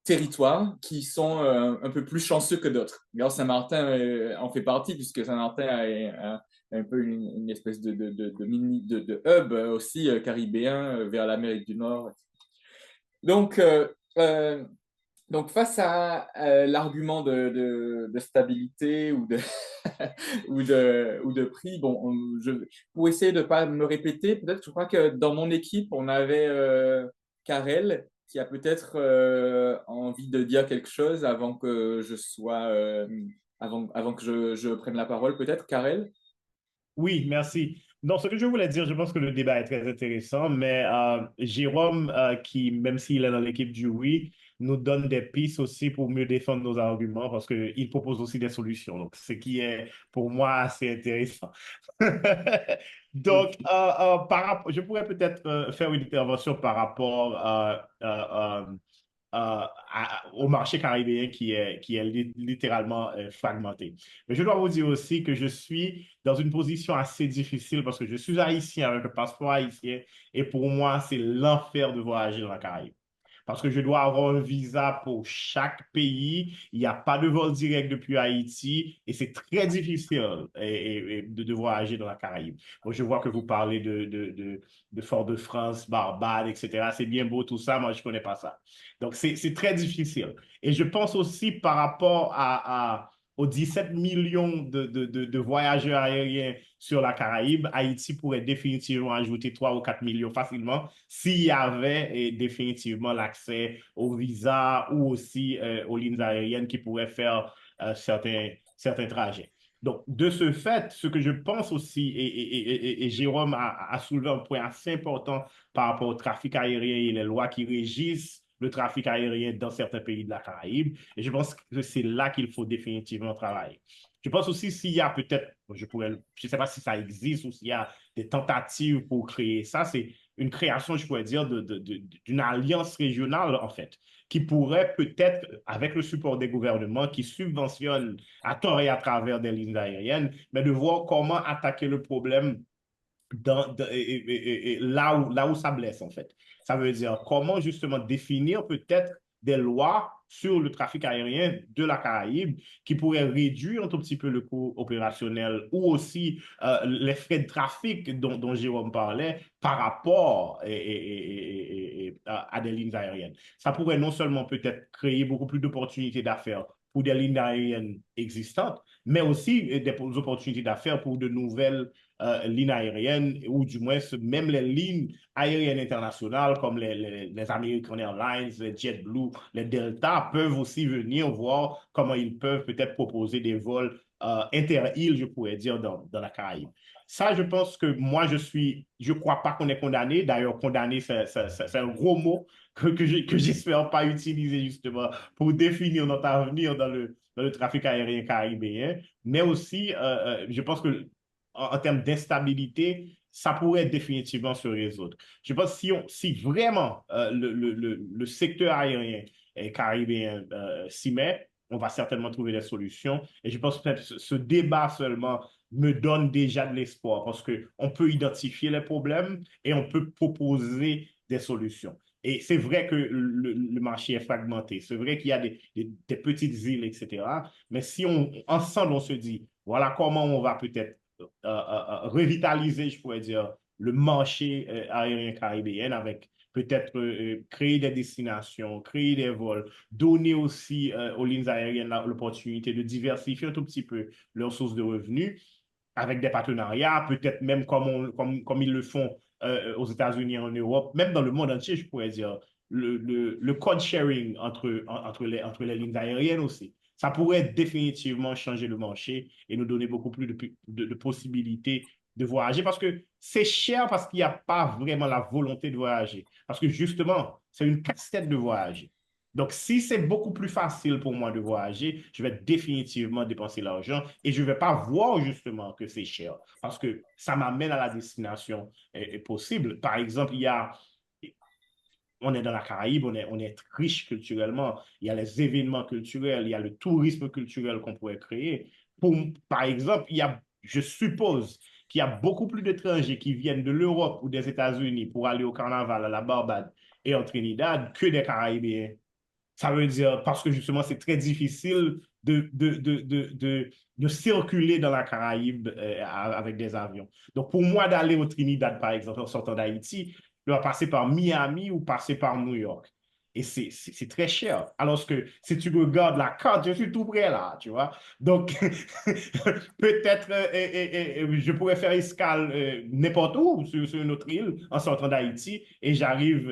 territoires qui sont un peu plus chanceux que d'autres. D'ailleurs, Saint-Martin en fait partie, puisque Saint-Martin est un peu une espèce de hub aussi caribéen vers l'Amérique du Nord. Donc, donc face à l'argument de stabilité ou de prix, bon, pour essayer de ne pas me répéter, peut-être, je crois que dans mon équipe, on avait Karel qui a peut-être envie de dire quelque chose avant que avant que je prenne la parole, peut-être, Karel? Oui, merci. Donc, ce que je voulais dire, je pense que le débat est très intéressant, mais Jérôme, qui, même s'il est dans l'équipe du oui, nous donne des pistes aussi pour mieux défendre nos arguments parce qu'il propose aussi des solutions. Donc, ce qui est pour moi assez intéressant. Donc, je pourrais peut-être faire une intervention par rapport au marché caribéen qui est littéralement fragmenté. Mais je dois vous dire aussi que je suis dans une position assez difficile parce que je suis haïtien avec un passeport haïtien et pour moi, c'est l'enfer de voyager dans la Caraïbe. Parce que je dois avoir un visa pour chaque pays. Il n'y a pas de vol direct depuis Haïti et c'est très difficile de voyager dans la Caraïbe. Bon, je vois que vous parlez de Fort-de-France, Barbade, etc. C'est bien beau tout ça, moi je ne connais pas ça. Donc c'est très difficile. Et je pense aussi par rapport aux 17 millions de voyageurs aériens sur la Caraïbe, Haïti pourrait définitivement ajouter 3 ou 4 millions facilement s'il y avait définitivement l'accès aux visas ou aussi aux lignes aériennes qui pourraient faire certains trajets. Donc, de ce fait, ce que je pense aussi, et Jérôme a soulevé un point assez important par rapport au trafic aérien et les lois qui régissent le trafic aérien dans certains pays de la Caraïbe, et je pense que c'est là qu'il faut définitivement travailler. Je pense aussi s'il y a peut-être, je ne sais pas si ça existe ou s'il y a des tentatives pour créer ça, c'est une création, je pourrais dire, d'une alliance régionale, en fait, qui pourrait peut-être, avec le support des gouvernements qui subventionnent à tort et à travers des lignes aériennes, mais de voir comment attaquer le problème là où ça blesse, en fait. Ça veut dire comment justement définir peut-être des lois sur le trafic aérien de la Caraïbe qui pourraient réduire un tout petit peu le coût opérationnel ou aussi les frais de trafic dont Jérôme parlait par rapport à des lignes aériennes. Ça pourrait non seulement peut-être créer beaucoup plus d'opportunités d'affaires pour des lignes aériennes existantes, mais aussi des opportunités d'affaires pour de nouvelles lignes aériennes, ou du moins même les lignes aériennes internationales comme les American Airlines, les JetBlue, les Delta peuvent aussi venir voir comment ils peuvent peut-être proposer des vols inter-îles, je pourrais dire, dans la Caraïbe. Ça, je pense que moi, je crois pas qu'on est condamné. D'ailleurs, condamné, c'est un gros mot que j'espère pas utiliser justement pour définir notre avenir dans le trafic aérien caribéen. Mais aussi, je pense que en termes d'instabilité, ça pourrait définitivement se résoudre. Je pense que si vraiment le secteur aérien caribéen s'y met, on va certainement trouver des solutions. Et je pense que ce débat seulement me donne déjà de l'espoir parce qu'on peut identifier les problèmes et on peut proposer des solutions. Et c'est vrai que le marché est fragmenté. C'est vrai qu'il y a des petites îles, etc. Mais si ensemble, on se dit, voilà comment on va peut-être revitaliser, je pourrais dire, le marché aérien caribéen avec peut-être créer des destinations, créer des vols, donner aussi aux lignes aériennes l'opportunité de diversifier un tout petit peu leurs sources de revenus avec des partenariats, peut-être même comme ils le font aux États-Unis et en Europe, même dans le monde entier, je pourrais dire, le code sharing entre les lignes aériennes aussi. Ça pourrait définitivement changer le marché et nous donner beaucoup plus de possibilités de voyager parce que c'est cher parce qu'il n'y a pas vraiment la volonté de voyager. Parce que justement, c'est une casse-tête de voyager. Donc, si c'est beaucoup plus facile pour moi de voyager, je vais définitivement dépenser l'argent et je ne vais pas voir justement que c'est cher parce que ça m'amène à la destination possible. Par exemple, on est dans la Caraïbe, on est riche culturellement, il y a les événements culturels, il y a le tourisme culturel qu'on pourrait créer. Par exemple, je suppose qu'il y a beaucoup plus d'étrangers qui viennent de l'Europe ou des États-Unis pour aller au carnaval à la Barbade et en Trinidad que des Caraïbiens. Ça veut dire parce que justement, c'est très difficile de circuler dans la Caraïbe avec des avions. Donc, pour moi, d'aller au Trinidad, par exemple, en sortant d'Haïti, je dois passer par Miami ou passer par New York. Et c'est très cher. Alors que si tu regardes la carte, je suis tout près là, tu vois. Donc, peut-être je pourrais faire escale n'importe où sur une autre île en sortant d'Haïti et j'arrive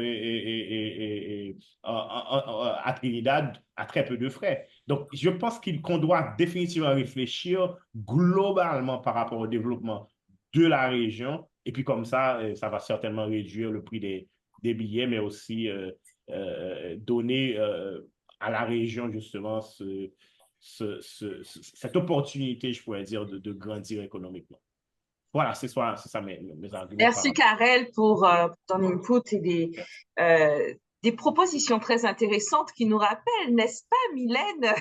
à Trinidad à très peu de frais. Donc, je pense qu'on doit définitivement réfléchir globalement par rapport au développement de la région. Et puis comme ça va certainement réduire le prix des billets, mais aussi donner à la région justement cette opportunité, je pourrais dire, de grandir économiquement. Voilà, c'est ça mes arguments. Merci Karel pour ton input et des propositions très intéressantes qui nous rappellent, n'est-ce pas Mylène,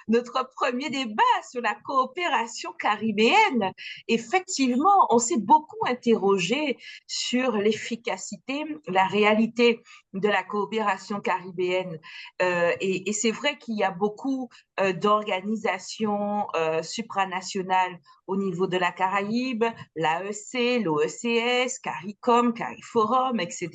notre premier débat sur la coopération caribéenne. Effectivement, on s'est beaucoup interrogé sur l'efficacité, la réalité de la coopération caribéenne. Et c'est vrai qu'il y a beaucoup d'organisations supranationales au niveau de la Caraïbe, l'AEC, l'OECS, CARICOM, CARIFORUM, etc.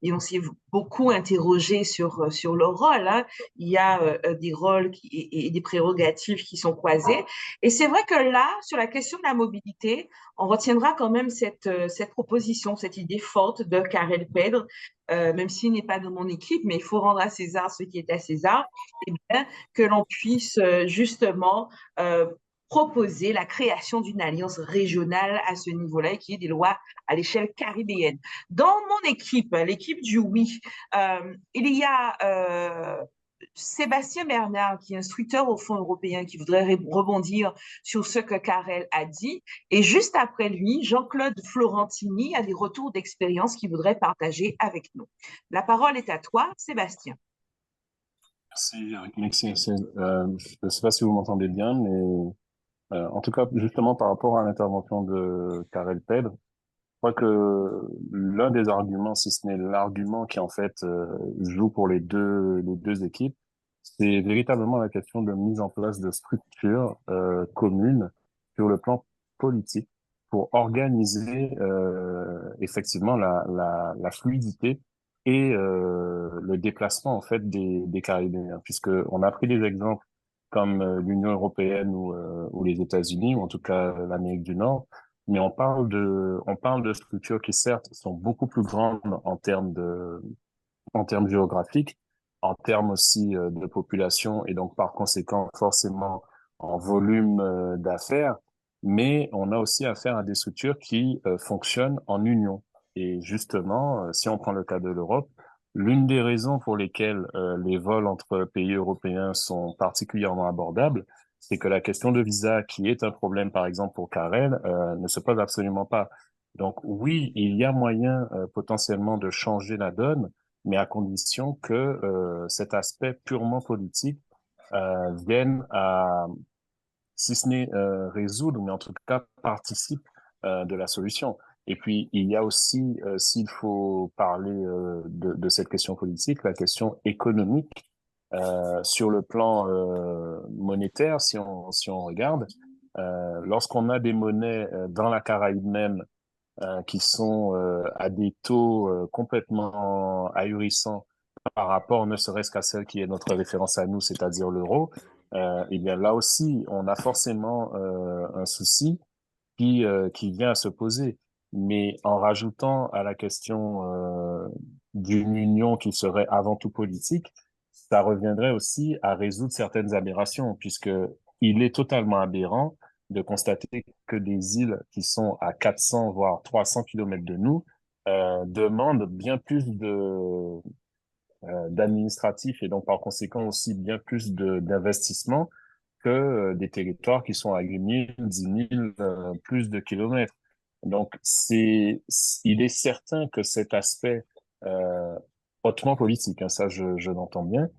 Et on s'est beaucoup interroger sur leur rôle, hein. Il y a des rôles et des prérogatives qui sont croisées. Et c'est vrai que là, sur la question de la mobilité, on retiendra quand même cette proposition, cette idée forte de Karel Pedre, même s'il n'est pas de mon équipe, mais il faut rendre à César ce qui est à César, et bien que l'on puisse justement proposer la création d'une alliance régionale à ce niveau-là et qui ait des lois à l'échelle caribéenne. Dans mon équipe, l'équipe du oui, il y a Sébastien Bernard, qui est instructeur au Fonds européen, qui voudrait rebondir sur ce que Karel a dit. Et juste après lui, Jean-Claude Florentini a des retours d'expérience qu'il voudrait partager avec nous. La parole est à toi, Sébastien. Merci. Je ne sais pas si vous m'entendez bien, mais en tout cas, justement, par rapport à l'intervention de Karel Pedre, je crois que l'un des arguments, si ce n'est l'argument qui en fait joue pour les deux équipes, c'est véritablement la question de mise en place de structures communes sur le plan politique pour organiser effectivement la fluidité et le déplacement en fait des Caribéens, puisque on a pris des exemples comme l'Union européenne ou les États-Unis, ou en tout cas l'Amérique du Nord, mais on parle de structures qui certes sont beaucoup plus grandes en termes géographiques, en termes aussi de population et donc par conséquent forcément en volume d'affaires, mais on a aussi affaire à des structures qui fonctionnent en union. Et justement, si on prend le cas de l'Europe, l'une des raisons pour lesquelles les vols entre pays européens sont particulièrement abordables, c'est que la question de visa, qui est un problème par exemple pour Karel, ne se pose absolument pas. Donc oui, il y a moyen potentiellement de changer la donne, mais à condition que cet aspect purement politique vienne à, si ce n'est résoudre, mais en tout cas participe de la solution. Et puis, il y a aussi, s'il faut parler de cette question politique, la question économique. Sur le plan monétaire, si on regarde, lorsqu'on a des monnaies dans la Caraïbe même qui sont à des taux complètement ahurissants par rapport ne serait-ce qu'à celle qui est notre référence à nous, c'est-à-dire l'euro, eh bien là aussi, on a forcément un souci qui vient à se poser. Mais en rajoutant à la question d'une union qui serait avant tout politique, ça reviendrait aussi à résoudre certaines aberrations, puisque il est totalement aberrant de constater que des îles qui sont à 400 voire 300 kilomètres de nous demandent bien plus d'administratifs et donc par conséquent aussi bien plus d'investissement que des territoires qui sont à 8 000, 10 000 plus de kilomètres. Donc il est certain que cet aspect hautement politique, hein, ça je l'entends bien,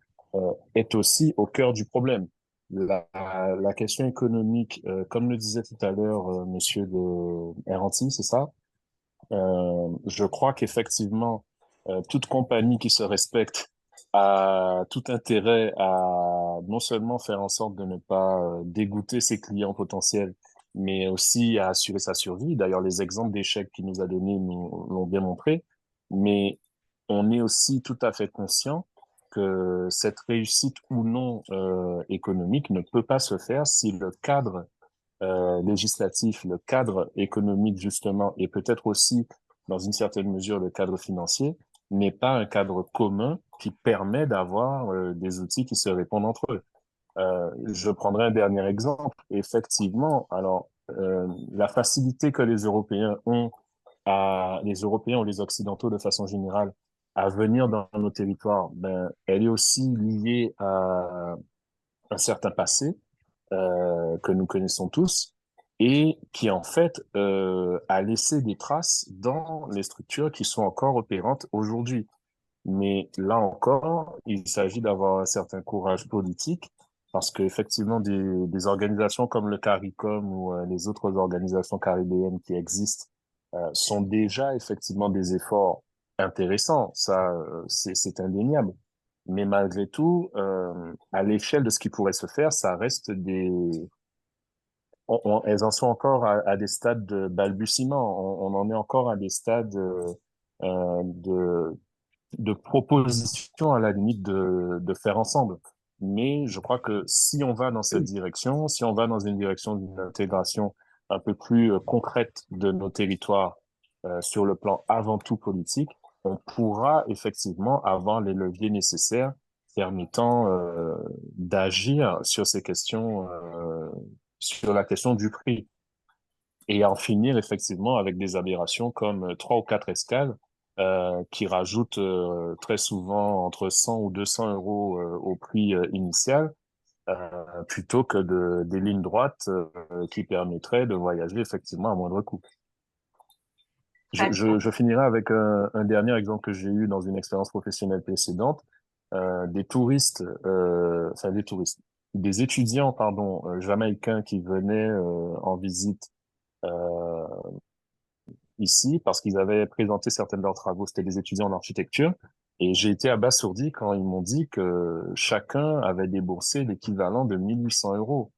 est aussi au cœur du problème. La question économique, comme le disait tout à l'heure Monsieur de Erranti, c'est ça? Je crois qu'effectivement, toute compagnie qui se respecte a tout intérêt à non seulement faire en sorte de ne pas dégoûter ses clients potentiels, mais aussi à assurer sa survie. D'ailleurs, les exemples d'échecs qu'il nous a donnés nous l'ont bien montré. Mais on est aussi tout à fait conscient que cette réussite ou non économique ne peut pas se faire si le cadre législatif, le cadre économique justement, et peut-être aussi dans une certaine mesure le cadre financier, n'est pas un cadre commun qui permet d'avoir des outils qui se répondent entre eux. Je prendrai un dernier exemple. Effectivement, alors la facilité que les Européens ont les Européens ou les Occidentaux de façon générale à venir dans nos territoires, ben, elle est aussi liée à un certain passé que nous connaissons tous et qui en fait a laissé des traces dans les structures qui sont encore opérantes aujourd'hui. Mais là encore, il s'agit d'avoir un certain courage politique parce qu'effectivement des organisations comme le CARICOM ou les autres organisations caribéennes qui existent sont déjà effectivement des efforts intéressants, ça c'est indéniable. Mais malgré tout, à l'échelle de ce qui pourrait se faire, ça reste elles en sont encore à des stades de balbutiement. On en est encore à des stades de de propositions à la limite de faire ensemble. Mais je crois que si on va dans cette direction, si on va dans une direction d'une intégration un peu plus concrète de nos territoires sur le plan avant tout politique, on pourra effectivement avoir les leviers nécessaires permettant d'agir sur ces questions, sur la question du prix et en finir effectivement avec des aberrations comme 3 ou 4 escales qui rajoutent très souvent entre 100 ou 200 euros au prix initial plutôt que des lignes droites qui permettraient de voyager effectivement à moindre coût. Je finirai avec un dernier exemple que j'ai eu dans une expérience professionnelle précédente. Des étudiants, pardon, jamaïcains qui venaient en visite euh, ici parce qu'ils avaient présenté certains de leurs travaux. C'était des étudiants en architecture. Et j'ai été abasourdi quand ils m'ont dit que chacun avait déboursé l'équivalent de 1800 euros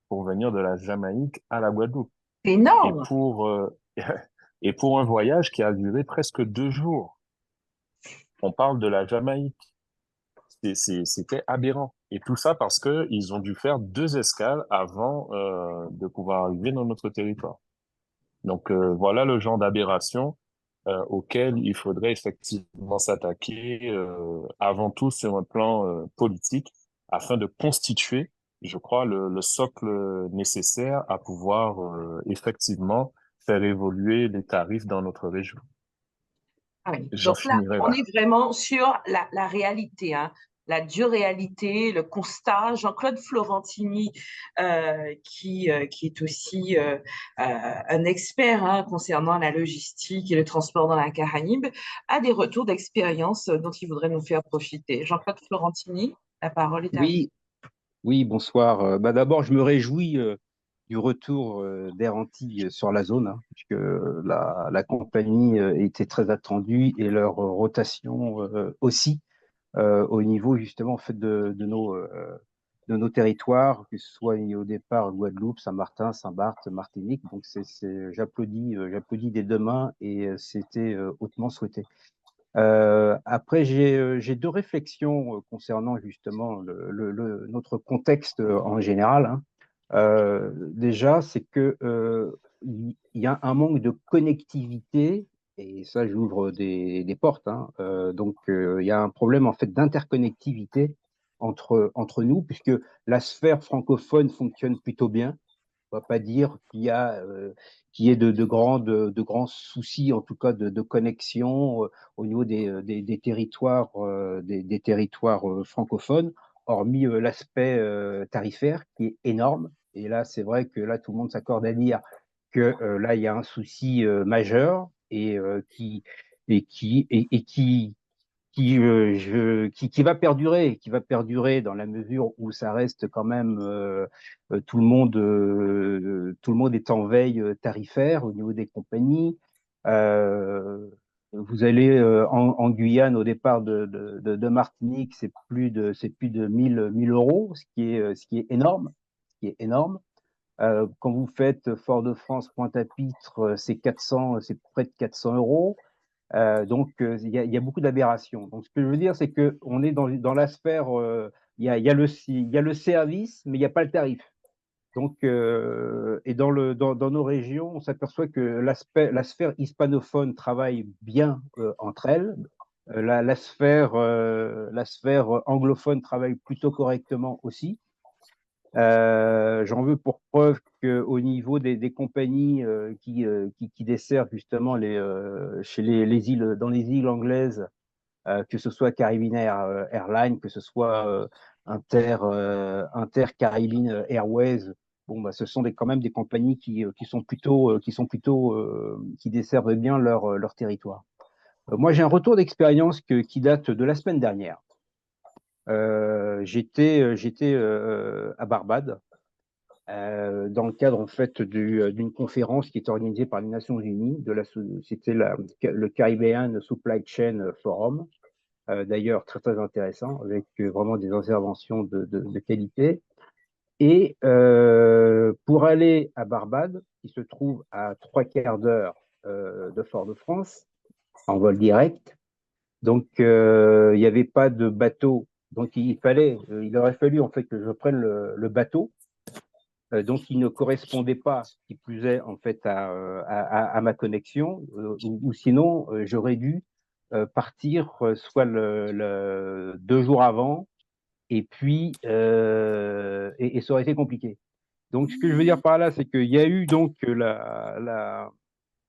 pour venir de la Jamaïque à la Guadeloupe. C'est énorme. Et pour un voyage qui a duré presque 2 jours. On parle de la Jamaïque. C'était aberrant. Et tout ça parce que ils ont dû faire 2 escales avant de pouvoir arriver dans notre territoire. Donc voilà le genre d'aberration auquel il faudrait effectivement s'attaquer avant tout sur un plan politique afin de constituer, je crois, le socle nécessaire à pouvoir effectivement faire évoluer les tarifs dans notre région. Ah oui. J'en Donc là, finirai on là. est vraiment sur la réalité, hein, la dure réalité, le constat. Jean-Claude Florentini, qui est aussi un expert hein, concernant la logistique et le transport dans la Caraïbe, a des retours d'expérience dont il voudrait nous faire profiter. Jean-Claude Florentini, la parole est à vous. Oui, oui, bonsoir. D'abord, je me réjouis du retour d'Air Antilles sur la zone, hein, puisque la compagnie était très attendue et leur rotation aussi au niveau justement en fait, de nos territoires, que ce soit au départ Guadeloupe, Saint-Martin, Saint-Barth, Martinique. Donc, j'applaudis des deux mains et c'était hautement souhaité. Après, j'ai 2 réflexions concernant justement notre contexte en général. Hein. Déjà, c'est que il y a un manque de connectivité et ça, j'ouvre des portes. Hein. Donc, il y a un problème en fait d'interconnectivité entre nous, puisque la sphère francophone fonctionne plutôt bien. On ne va pas dire qu'il y ait de grands soucis, en tout cas de connexion au niveau des territoires, des territoires francophones, hormis l'aspect tarifaire qui est énorme. Et là, c'est vrai que là, tout le monde s'accorde à dire que là, il y a un souci majeur et qui va perdurer dans la mesure où ça reste quand même tout le monde est en veille tarifaire au niveau des compagnies. Vous allez en Guyane au départ de Martinique, c'est plus de 1000 euros, ce qui est énorme, quand vous faites Fort-de-France, Pointe-à-Pitre, c'est près de 400 euros. Donc, il y a beaucoup d'aberrations. Donc, ce que je veux dire, c'est qu'on est dans la sphère, il y a le service, mais il n'y a pas le tarif. Donc, et dans nos régions, on s'aperçoit que la sphère hispanophone travaille bien entre elles. La sphère anglophone travaille plutôt correctement aussi. J'en veux pour preuve qu'au niveau des compagnies qui desservent justement chez les îles, dans les îles anglaises, que ce soit Caribbean Airlines, que ce soit Inter Caribbean Airways, bon, bah, ce sont quand même des compagnies qui desservent bien leur territoire. Moi, j'ai un retour d'expérience qui date de la semaine dernière. J'étais à Barbade dans le cadre en fait d'une conférence qui est organisée par les Nations Unies. C'était le Caribbean Supply Chain Forum, d'ailleurs très très intéressant avec vraiment des interventions de qualité. Et pour aller à Barbade, qui se trouve à 3/4 d'heure de Fort-de-France en vol direct, Donc, il n'y avait pas de bateau. Donc, il aurait fallu en fait que je prenne le bateau. Donc, il ne correspondait pas, qui plus est, en fait, à ma connexion. Ou sinon, j'aurais dû partir soit 2 jours avant, et puis et ça aurait été compliqué. Donc, ce que je veux dire par là, c'est qu'il y a eu donc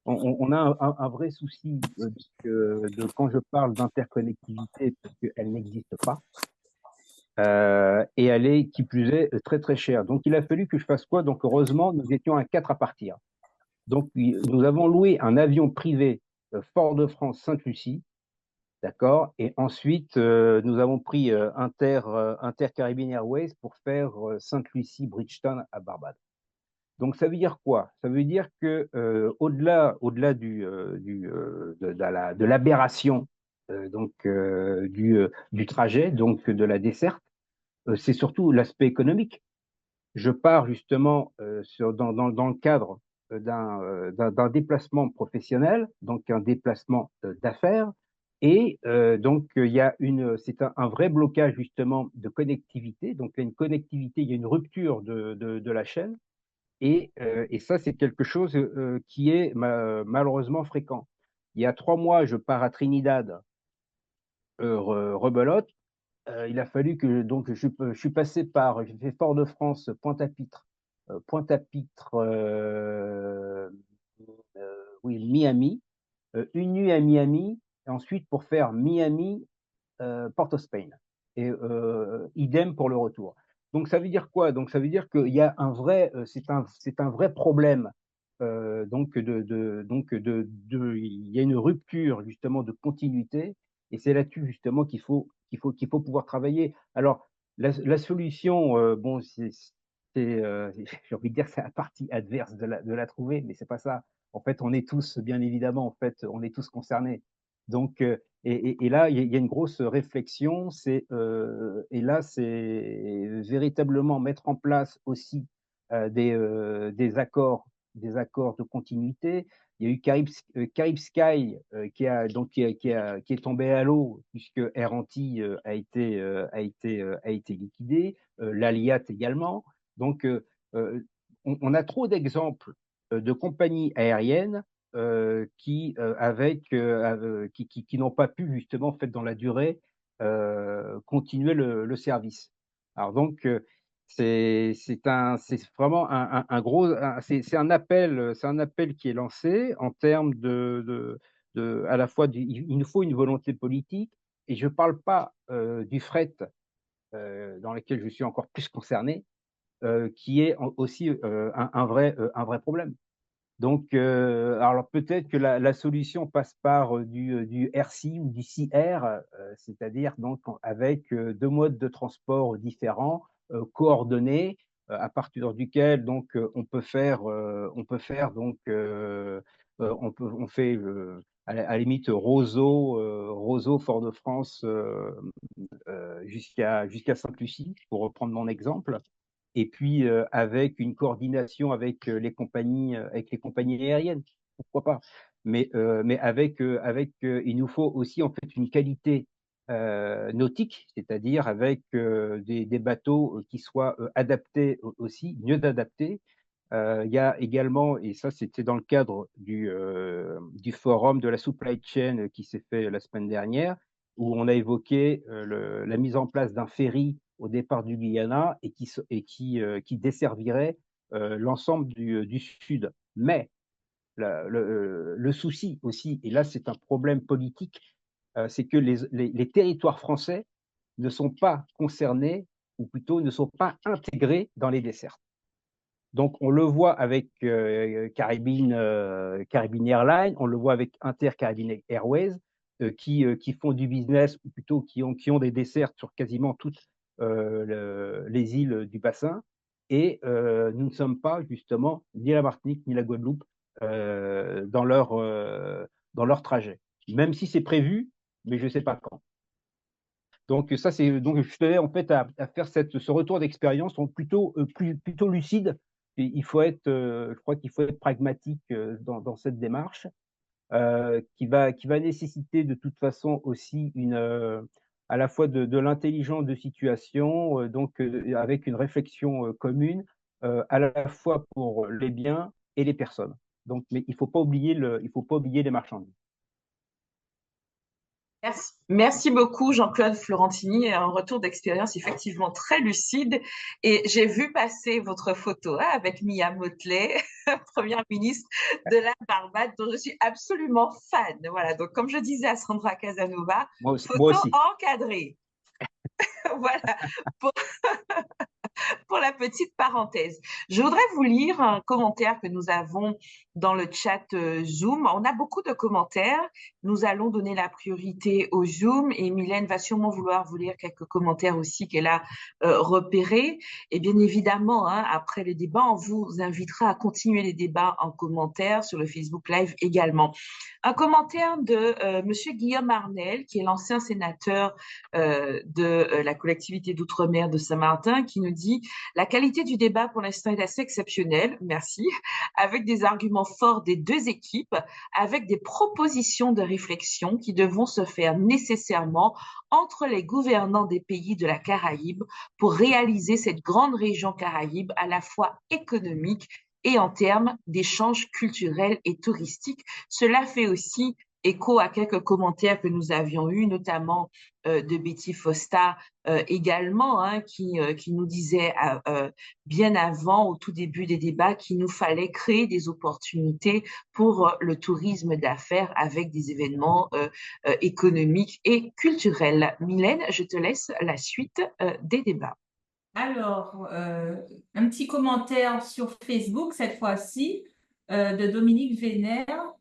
on a un vrai souci de quand je parle d'interconnectivité, parce qu'elle n'existe pas. Et elle est, qui plus est, très très chère. Donc il a fallu que je fasse quoi? Donc heureusement, nous étions à 4 à partir. Donc nous avons loué un avion privé Fort-de-France Sainte-Lucie, d'accord? Et ensuite, nous avons pris Inter-Caribbean Airways pour faire Sainte-Lucie, Bridgetown à Barbade. Donc ça veut dire quoi? Ça veut dire que au-delà de l'aberration du trajet, donc de la desserte, c'est surtout l'aspect économique. Je pars justement dans le cadre d'un déplacement professionnel, donc un déplacement d'affaires, et donc c'est un vrai blocage justement de connectivité. Donc il y a une connectivité, il y a une rupture de la chaîne, et ça c'est quelque chose qui est malheureusement fréquent. Il y a 3 mois, je pars à Trinidad, rebelote. Il a fallu que donc je suis passé par, j'ai fait Fort-de-France, Pointe-à-Pitre, oui, Miami, une nuit à Miami, et ensuite pour faire Miami, Port-of-Spain, et idem pour le retour. Donc ça veut dire quoi? Donc ça veut dire qu'il y a un vrai, c'est un vrai problème. Donc il y a une rupture justement de continuité, et c'est là-dessus justement qu'il faut pouvoir travailler. Alors la solution, bon, j'ai envie de dire, c'est la partie adverse de la trouver, mais c'est pas ça. En fait, on est tous, bien évidemment, en fait, on est tous concernés. Donc, et là, il y a une grosse réflexion, et là, c'est véritablement mettre en place aussi des accords de continuité. Il y a eu Carib Sky qui est tombé à l'eau, puisque Air Antilles a été liquidé, l'Aliat également. Donc, on a trop d'exemples de compagnies aériennes qui n'ont pas pu justement, en fait, dans la durée, continuer le service. Alors donc, c'est vraiment un gros, c'est un appel qui est lancé en termes à la fois, il nous faut une volonté politique, et je ne parle pas du fret dans lequel je suis encore plus concerné, qui est aussi un vrai problème. Donc, alors peut-être que la solution passe par du RC ou du CR, c'est-à-dire donc avec 2 modes de transport différents, coordonnés, à partir duquel donc on peut faire donc on fait à la limite Roseau, Fort-de-France jusqu'à Sainte-Lucie, pour reprendre mon exemple. Et puis avec une coordination avec les compagnies aériennes, pourquoi pas. Mais il nous faut aussi en fait une qualité nautique, c'est-à-dire avec des bateaux qui soient adaptés aussi, mieux adaptés. Il y a également, et ça c'était dans le cadre du forum de la supply chain qui s'est fait la semaine dernière, où on a évoqué la mise en place d'un ferry au départ du Guyana, et qui desservirait l'ensemble du Sud. Mais le souci aussi, et là c'est un problème politique, c'est que les territoires français ne sont pas concernés, ou plutôt ne sont pas intégrés dans les dessertes. Donc on le voit avec Caribbean Airlines, on le voit avec Inter-Caribbean Airways, qui font du business, ou plutôt qui ont des dessertes sur quasiment toutes les îles du bassin. Et nous ne sommes pas justement ni la Martinique ni la Guadeloupe dans leur trajet. Même si c'est prévu, mais je ne sais pas quand. Donc ça, donc je tenais en fait à faire ce retour d'expérience plutôt lucide. Et je crois qu'il faut être pragmatique dans cette démarche. qui va nécessiter de toute façon aussi à la fois de l'intelligence de situation, donc avec une réflexion commune, à la fois pour les biens et les personnes. Donc, mais il faut pas oublier les marchandises. Merci beaucoup, Jean-Claude Florentini. Un retour d'expérience effectivement très lucide. Et j'ai vu passer votre photo avec Mia Mottley, première ministre de la Barbade, dont je suis absolument fan. Voilà, donc comme je disais à Sandra Casanova, Moi photo aussi. encadrée. Voilà, pour la petite parenthèse. Je voudrais vous lire un commentaire que nous avons dans le chat Zoom. On a beaucoup de commentaires. Nous allons donner la priorité au Zoom et Mylène va sûrement vouloir vous lire quelques commentaires aussi qu'elle a repérés. Et bien évidemment, hein, après les débats, on vous invitera à continuer les débats en commentaire sur le Facebook Live également. Un commentaire de Monsieur Guillaume Arnel, qui est l'ancien sénateur de la collectivité d'outre-mer de Saint-Martin, qui nous dit « La qualité du débat pour l'instant est assez exceptionnelle, merci, avec des arguments forts des deux équipes, avec des propositions de réflexion qui devront se faire nécessairement entre les gouvernants des pays de la Caraïbe pour réaliser cette grande région Caraïbe à la fois économique et en termes d'échanges culturels et touristiques. Cela fait aussi écho à quelques commentaires que nous avions eus, notamment de Betty Fosta également, hein, qui nous disait bien avant, au tout début des débats, qu'il nous fallait créer des opportunités pour le tourisme d'affaires avec des événements économiques et culturels. Mylène, je te laisse la suite des débats. Alors, un petit commentaire sur Facebook cette fois-ci de Dominique Vénère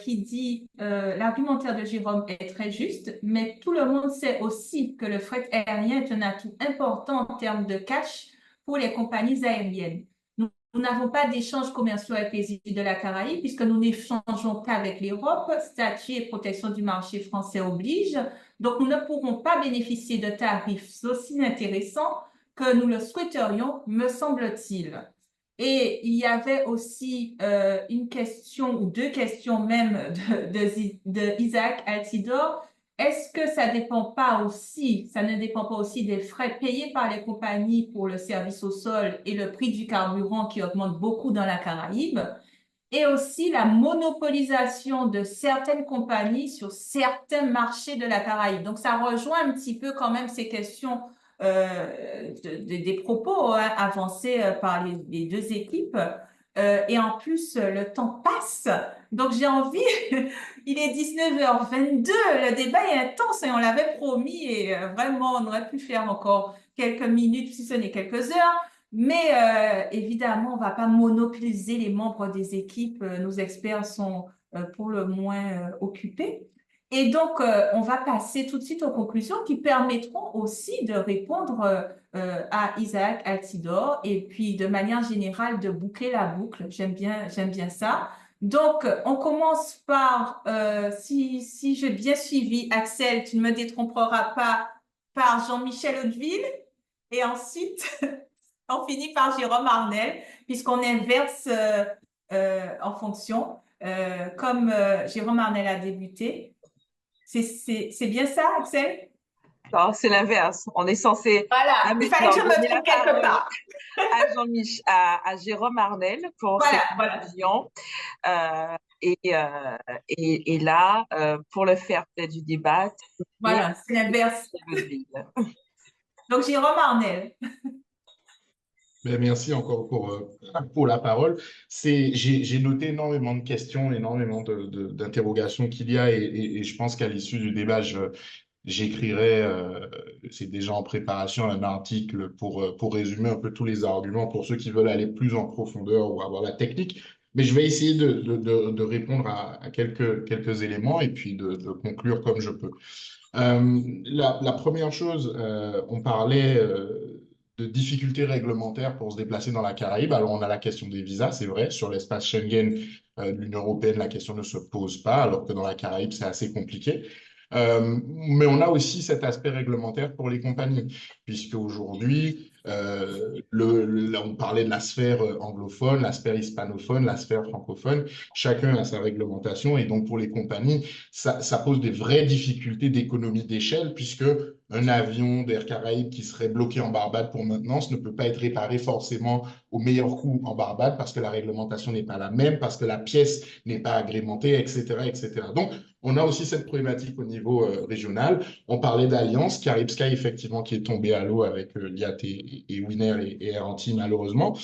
qui dit l'argumentaire de Jérôme est très juste, mais tout le monde sait aussi que le fret aérien est un atout important en termes de cash pour les compagnies aériennes. Nous n'avons pas d'échanges commerciaux avec les îles de la Caraïbe puisque nous n'échangeons qu'avec l'Europe. Statut et protection du marché français oblige. Donc, nous ne pourrons pas bénéficier de tarifs aussi intéressants que nous le souhaiterions, me semble-t-il. Et il y avait aussi une question, ou deux questions même, de Isaac Altidore. Est-ce que ça ne dépend pas aussi des frais payés par les compagnies pour le service au sol et le prix du carburant qui augmente beaucoup dans la Caraïbe? Et aussi la monopolisation de certaines compagnies sur certains marchés de la Caraïbe. Donc, ça rejoint un petit peu quand même ces questions des propos hein, avancés par les deux équipes. Et en plus, le temps passe. Donc, j'ai envie, il est 19h22, le débat est intense et on l'avait promis et vraiment, on aurait pu faire encore quelques minutes, si ce n'est quelques heures. Mais évidemment, on ne va pas monopoliser les membres des équipes. Nos experts sont pour le moins occupés. Et donc, on va passer tout de suite aux conclusions qui permettront aussi de répondre à Isaac Altidore et puis de manière générale de boucler la boucle. J'aime bien ça. Donc, on commence par, si j'ai bien suivi, Axel, tu ne me détromperas pas, par Jean-Michel Hauteville et ensuite... On finit par Jérôme Arnel, puisqu'on inverse en fonction. Comme Jérôme Arnel a débuté. C'est bien ça, Axel? Non, c'est l'inverse. On est censé voilà. Il fallait que je me trompe quelque part. À Jérôme Arnel pour cette vision. Et là, pour le faire peut-être du débat. Voilà, c'est l'inverse. Donc, Jérôme Arnel. Merci encore pour la parole. J'ai noté énormément de questions, énormément d'interrogations qu'il y a et je pense qu'à l'issue du débat, j'écrirai, c'est déjà en préparation, un article pour résumer un peu tous les arguments pour ceux qui veulent aller plus en profondeur ou avoir la technique. Mais je vais essayer de répondre à quelques éléments et puis de conclure comme je peux. La première chose, on parlait de difficultés réglementaires pour se déplacer dans la Caraïbe. Alors, on a la question des visas, c'est vrai. Sur l'espace Schengen de l'Union européenne, la question ne se pose pas, alors que dans la Caraïbe, c'est assez compliqué. Mais on a aussi cet aspect réglementaire pour les compagnies, puisque aujourd'hui, On parlait de la sphère anglophone, la sphère hispanophone, la sphère francophone. Chacun a sa réglementation et donc pour les compagnies, ça pose des vraies difficultés d'économie d'échelle puisque un avion d'Air Caraïbes qui serait bloqué en Barbade pour maintenance ne peut pas être réparé forcément au meilleur coût en Barbade parce que la réglementation n'est pas la même, parce que la pièce n'est pas agrémentée, etc., etc. Donc, on a aussi cette problématique au niveau régional. On parlait d'Alliance, Carib Sky, effectivement, qui est tombé à l'eau avec Liat et Winner et Air Antilles, malheureusement.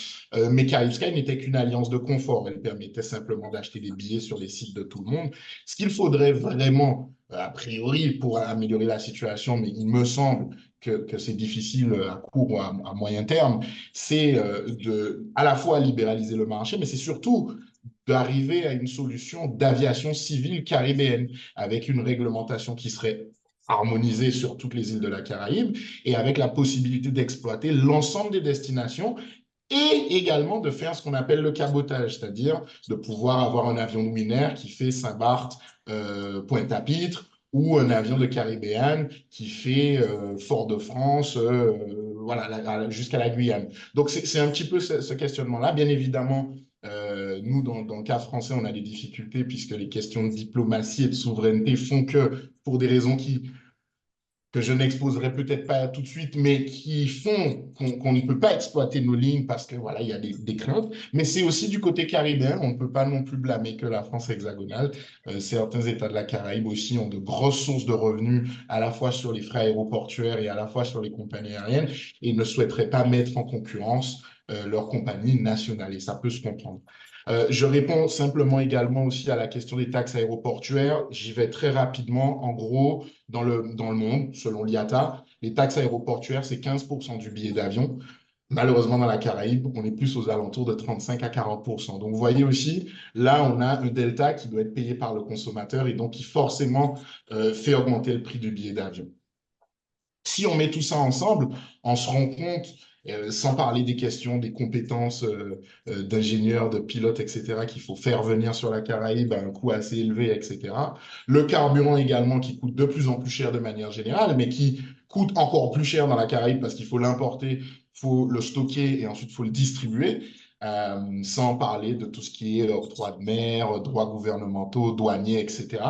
Mais Carib Sky n'était qu'une alliance de confort. Elle permettait simplement d'acheter des billets sur les sites de tout le monde. Ce qu'il faudrait vraiment, a priori, pour améliorer la situation, mais il me semble que c'est difficile à court ou à moyen terme, c'est à la fois libéraliser le marché, mais c'est surtout d'arriver à une solution d'aviation civile caribéenne avec une réglementation qui serait harmonisée sur toutes les îles de la Caraïbe et avec la possibilité d'exploiter l'ensemble des destinations et également de faire ce qu'on appelle le cabotage, c'est-à-dire de pouvoir avoir un avion de Winner qui fait Saint-Barth, Pointe-à-Pitre, ou un avion de Caribéan qui fait Fort-de-France, voilà, jusqu'à la Guyane. Donc, c'est un petit peu ce questionnement-là. Bien évidemment, nous, dans le cas français, on a des difficultés puisque les questions de diplomatie et de souveraineté font que, pour des raisons que je n'exposerai peut-être pas tout de suite, mais qui font qu'on ne peut pas exploiter nos lignes parce que voilà, il y a des craintes. Mais c'est aussi du côté caribéen, on ne peut pas non plus blâmer que la France hexagonale. Certains États de la Caraïbe aussi ont de grosses sources de revenus, à la fois sur les frais aéroportuaires et à la fois sur les compagnies aériennes, et ne souhaiteraient pas mettre en concurrence leurs compagnies nationales. Et ça peut se comprendre. Je réponds simplement également aussi à la question des taxes aéroportuaires. J'y vais très rapidement. En gros, dans le monde, selon l'IATA, les taxes aéroportuaires, c'est 15% du billet d'avion. Malheureusement, dans la Caraïbe, on est plus aux alentours de 35 à 40%. Donc, vous voyez aussi, là, on a un delta qui doit être payé par le consommateur et donc qui forcément fait augmenter le prix du billet d'avion. Si on met tout ça ensemble, on se rend compte, sans parler des questions, des compétences d'ingénieurs, de pilotes, etc., qu'il faut faire venir sur la Caraïbe à un coût assez élevé, etc. Le carburant également qui coûte de plus en plus cher de manière générale, mais qui coûte encore plus cher dans la Caraïbe parce qu'il faut l'importer, il faut le stocker et ensuite il faut le distribuer. Sans parler de tout ce qui est octroi de mer, droits gouvernementaux, douaniers, etc.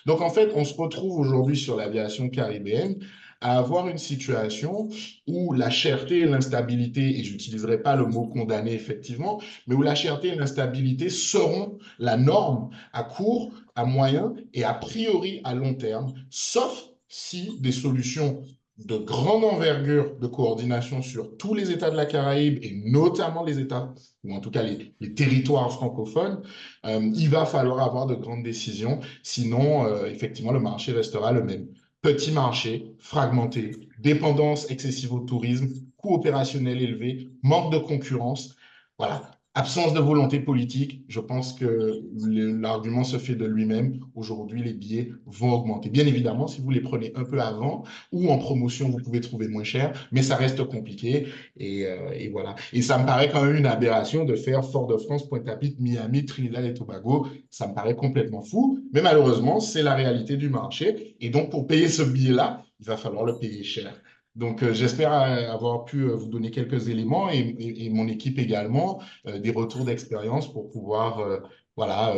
Donc en fait, on se retrouve aujourd'hui sur l'aviation caribéenne à avoir une situation où la cherté et l'instabilité, et je n'utiliserai pas le mot condamné effectivement, mais où la cherté et l'instabilité seront la norme à court, à moyen et a priori à long terme, sauf si des solutions de grande envergure de coordination sur tous les États de la Caraïbe et notamment les États, ou en tout cas les territoires francophones, il va falloir avoir de grandes décisions, sinon effectivement le marché restera le même. Petit marché, fragmenté, dépendance excessive au tourisme, coût opérationnel élevé, manque de concurrence. Voilà, absence de volonté politique. Je pense que l'argument se fait de lui-même. Aujourd'hui, les billets vont augmenter. Bien évidemment, si vous les prenez un peu avant ou en promotion, vous pouvez trouver moins cher, mais ça reste compliqué. Et voilà. Et ça me paraît quand même une aberration de faire Fort-de-France, Pointe-à-Pitre, Miami, Trinidad et Tobago. Ça me paraît complètement fou, mais malheureusement, c'est la réalité du marché. Et donc, pour payer ce billet-là, il va falloir le payer cher. Donc, j'espère avoir pu vous donner quelques éléments et mon équipe également, des retours d'expérience pour pouvoir voilà,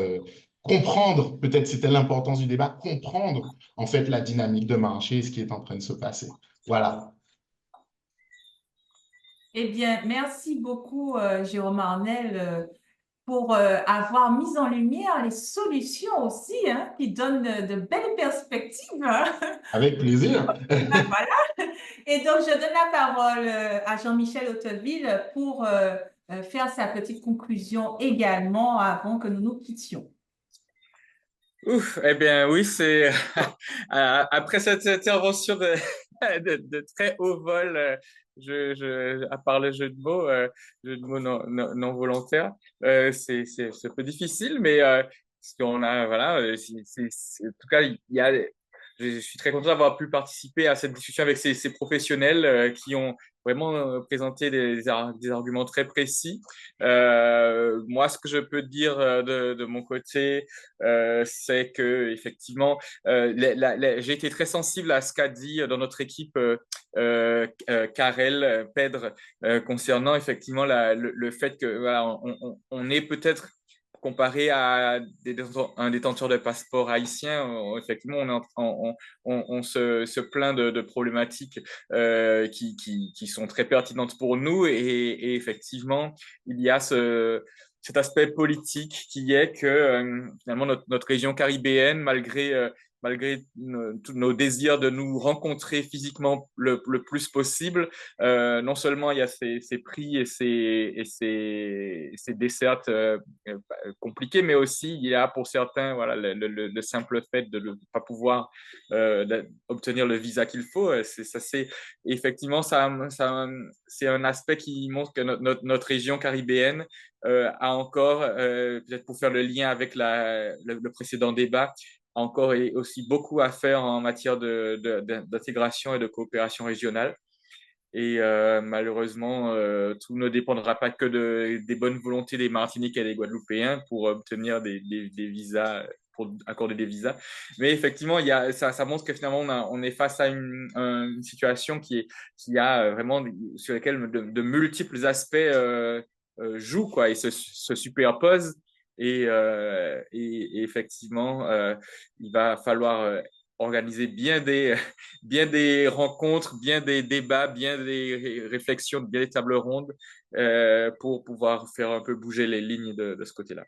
comprendre, peut-être c'était l'importance du débat, comprendre en fait la dynamique de marché et ce qui est en train de se passer. Voilà. Eh bien, merci beaucoup, Jérôme Arnel, pour avoir mis en lumière les solutions aussi, hein, qui donnent de belles perspectives. Avec plaisir. Voilà. Et donc, je donne la parole à Jean-Michel Hauteville pour faire sa petite conclusion également avant que nous nous quittions. Ouf, eh bien oui, c'est après cette intervention de très haut vol, à part le jeu de mots non volontaire, c'est un peu difficile, mais ce qu'on a, voilà, en tout cas, il y a je suis très content d'avoir pu participer à cette discussion avec ces professionnels qui ont vraiment présenté des arguments très précis. Moi, ce que je peux dire de mon côté, c'est que effectivement, j'ai été très sensible à ce qu'a dit dans notre équipe Karel Pedre concernant effectivement le fait que voilà, on est peut-être comparé à un détenteur de passeport haïtien, effectivement, on se plaint de problématiques qui sont très pertinentes pour nous et effectivement, il y a cet aspect politique qui est que finalement notre région caribéenne, malgré tous nos désirs de nous rencontrer physiquement le plus possible, non seulement il y a ces prix et ces desserts compliqués, mais aussi il y a pour certains voilà, le simple fait de ne pas pouvoir obtenir le visa qu'il faut. Effectivement, c'est un aspect qui montre que notre région caribéenne a encore, peut-être pour faire le lien avec le précédent débat, encore et aussi beaucoup à faire en matière d'intégration et de coopération régionale. Et malheureusement, tout ne dépendra pas que des bonnes volontés des Martiniquais et des Guadeloupéens pour obtenir des visas, pour accorder des visas. Mais effectivement, ça montre que finalement, on est face à une situation qui a vraiment sur laquelle de multiples aspects jouent quoi, et se superposent. Et effectivement, il va falloir organiser bien des rencontres, bien des débats, bien des réflexions, bien des tables rondes pour pouvoir faire un peu bouger les lignes de ce côté-là.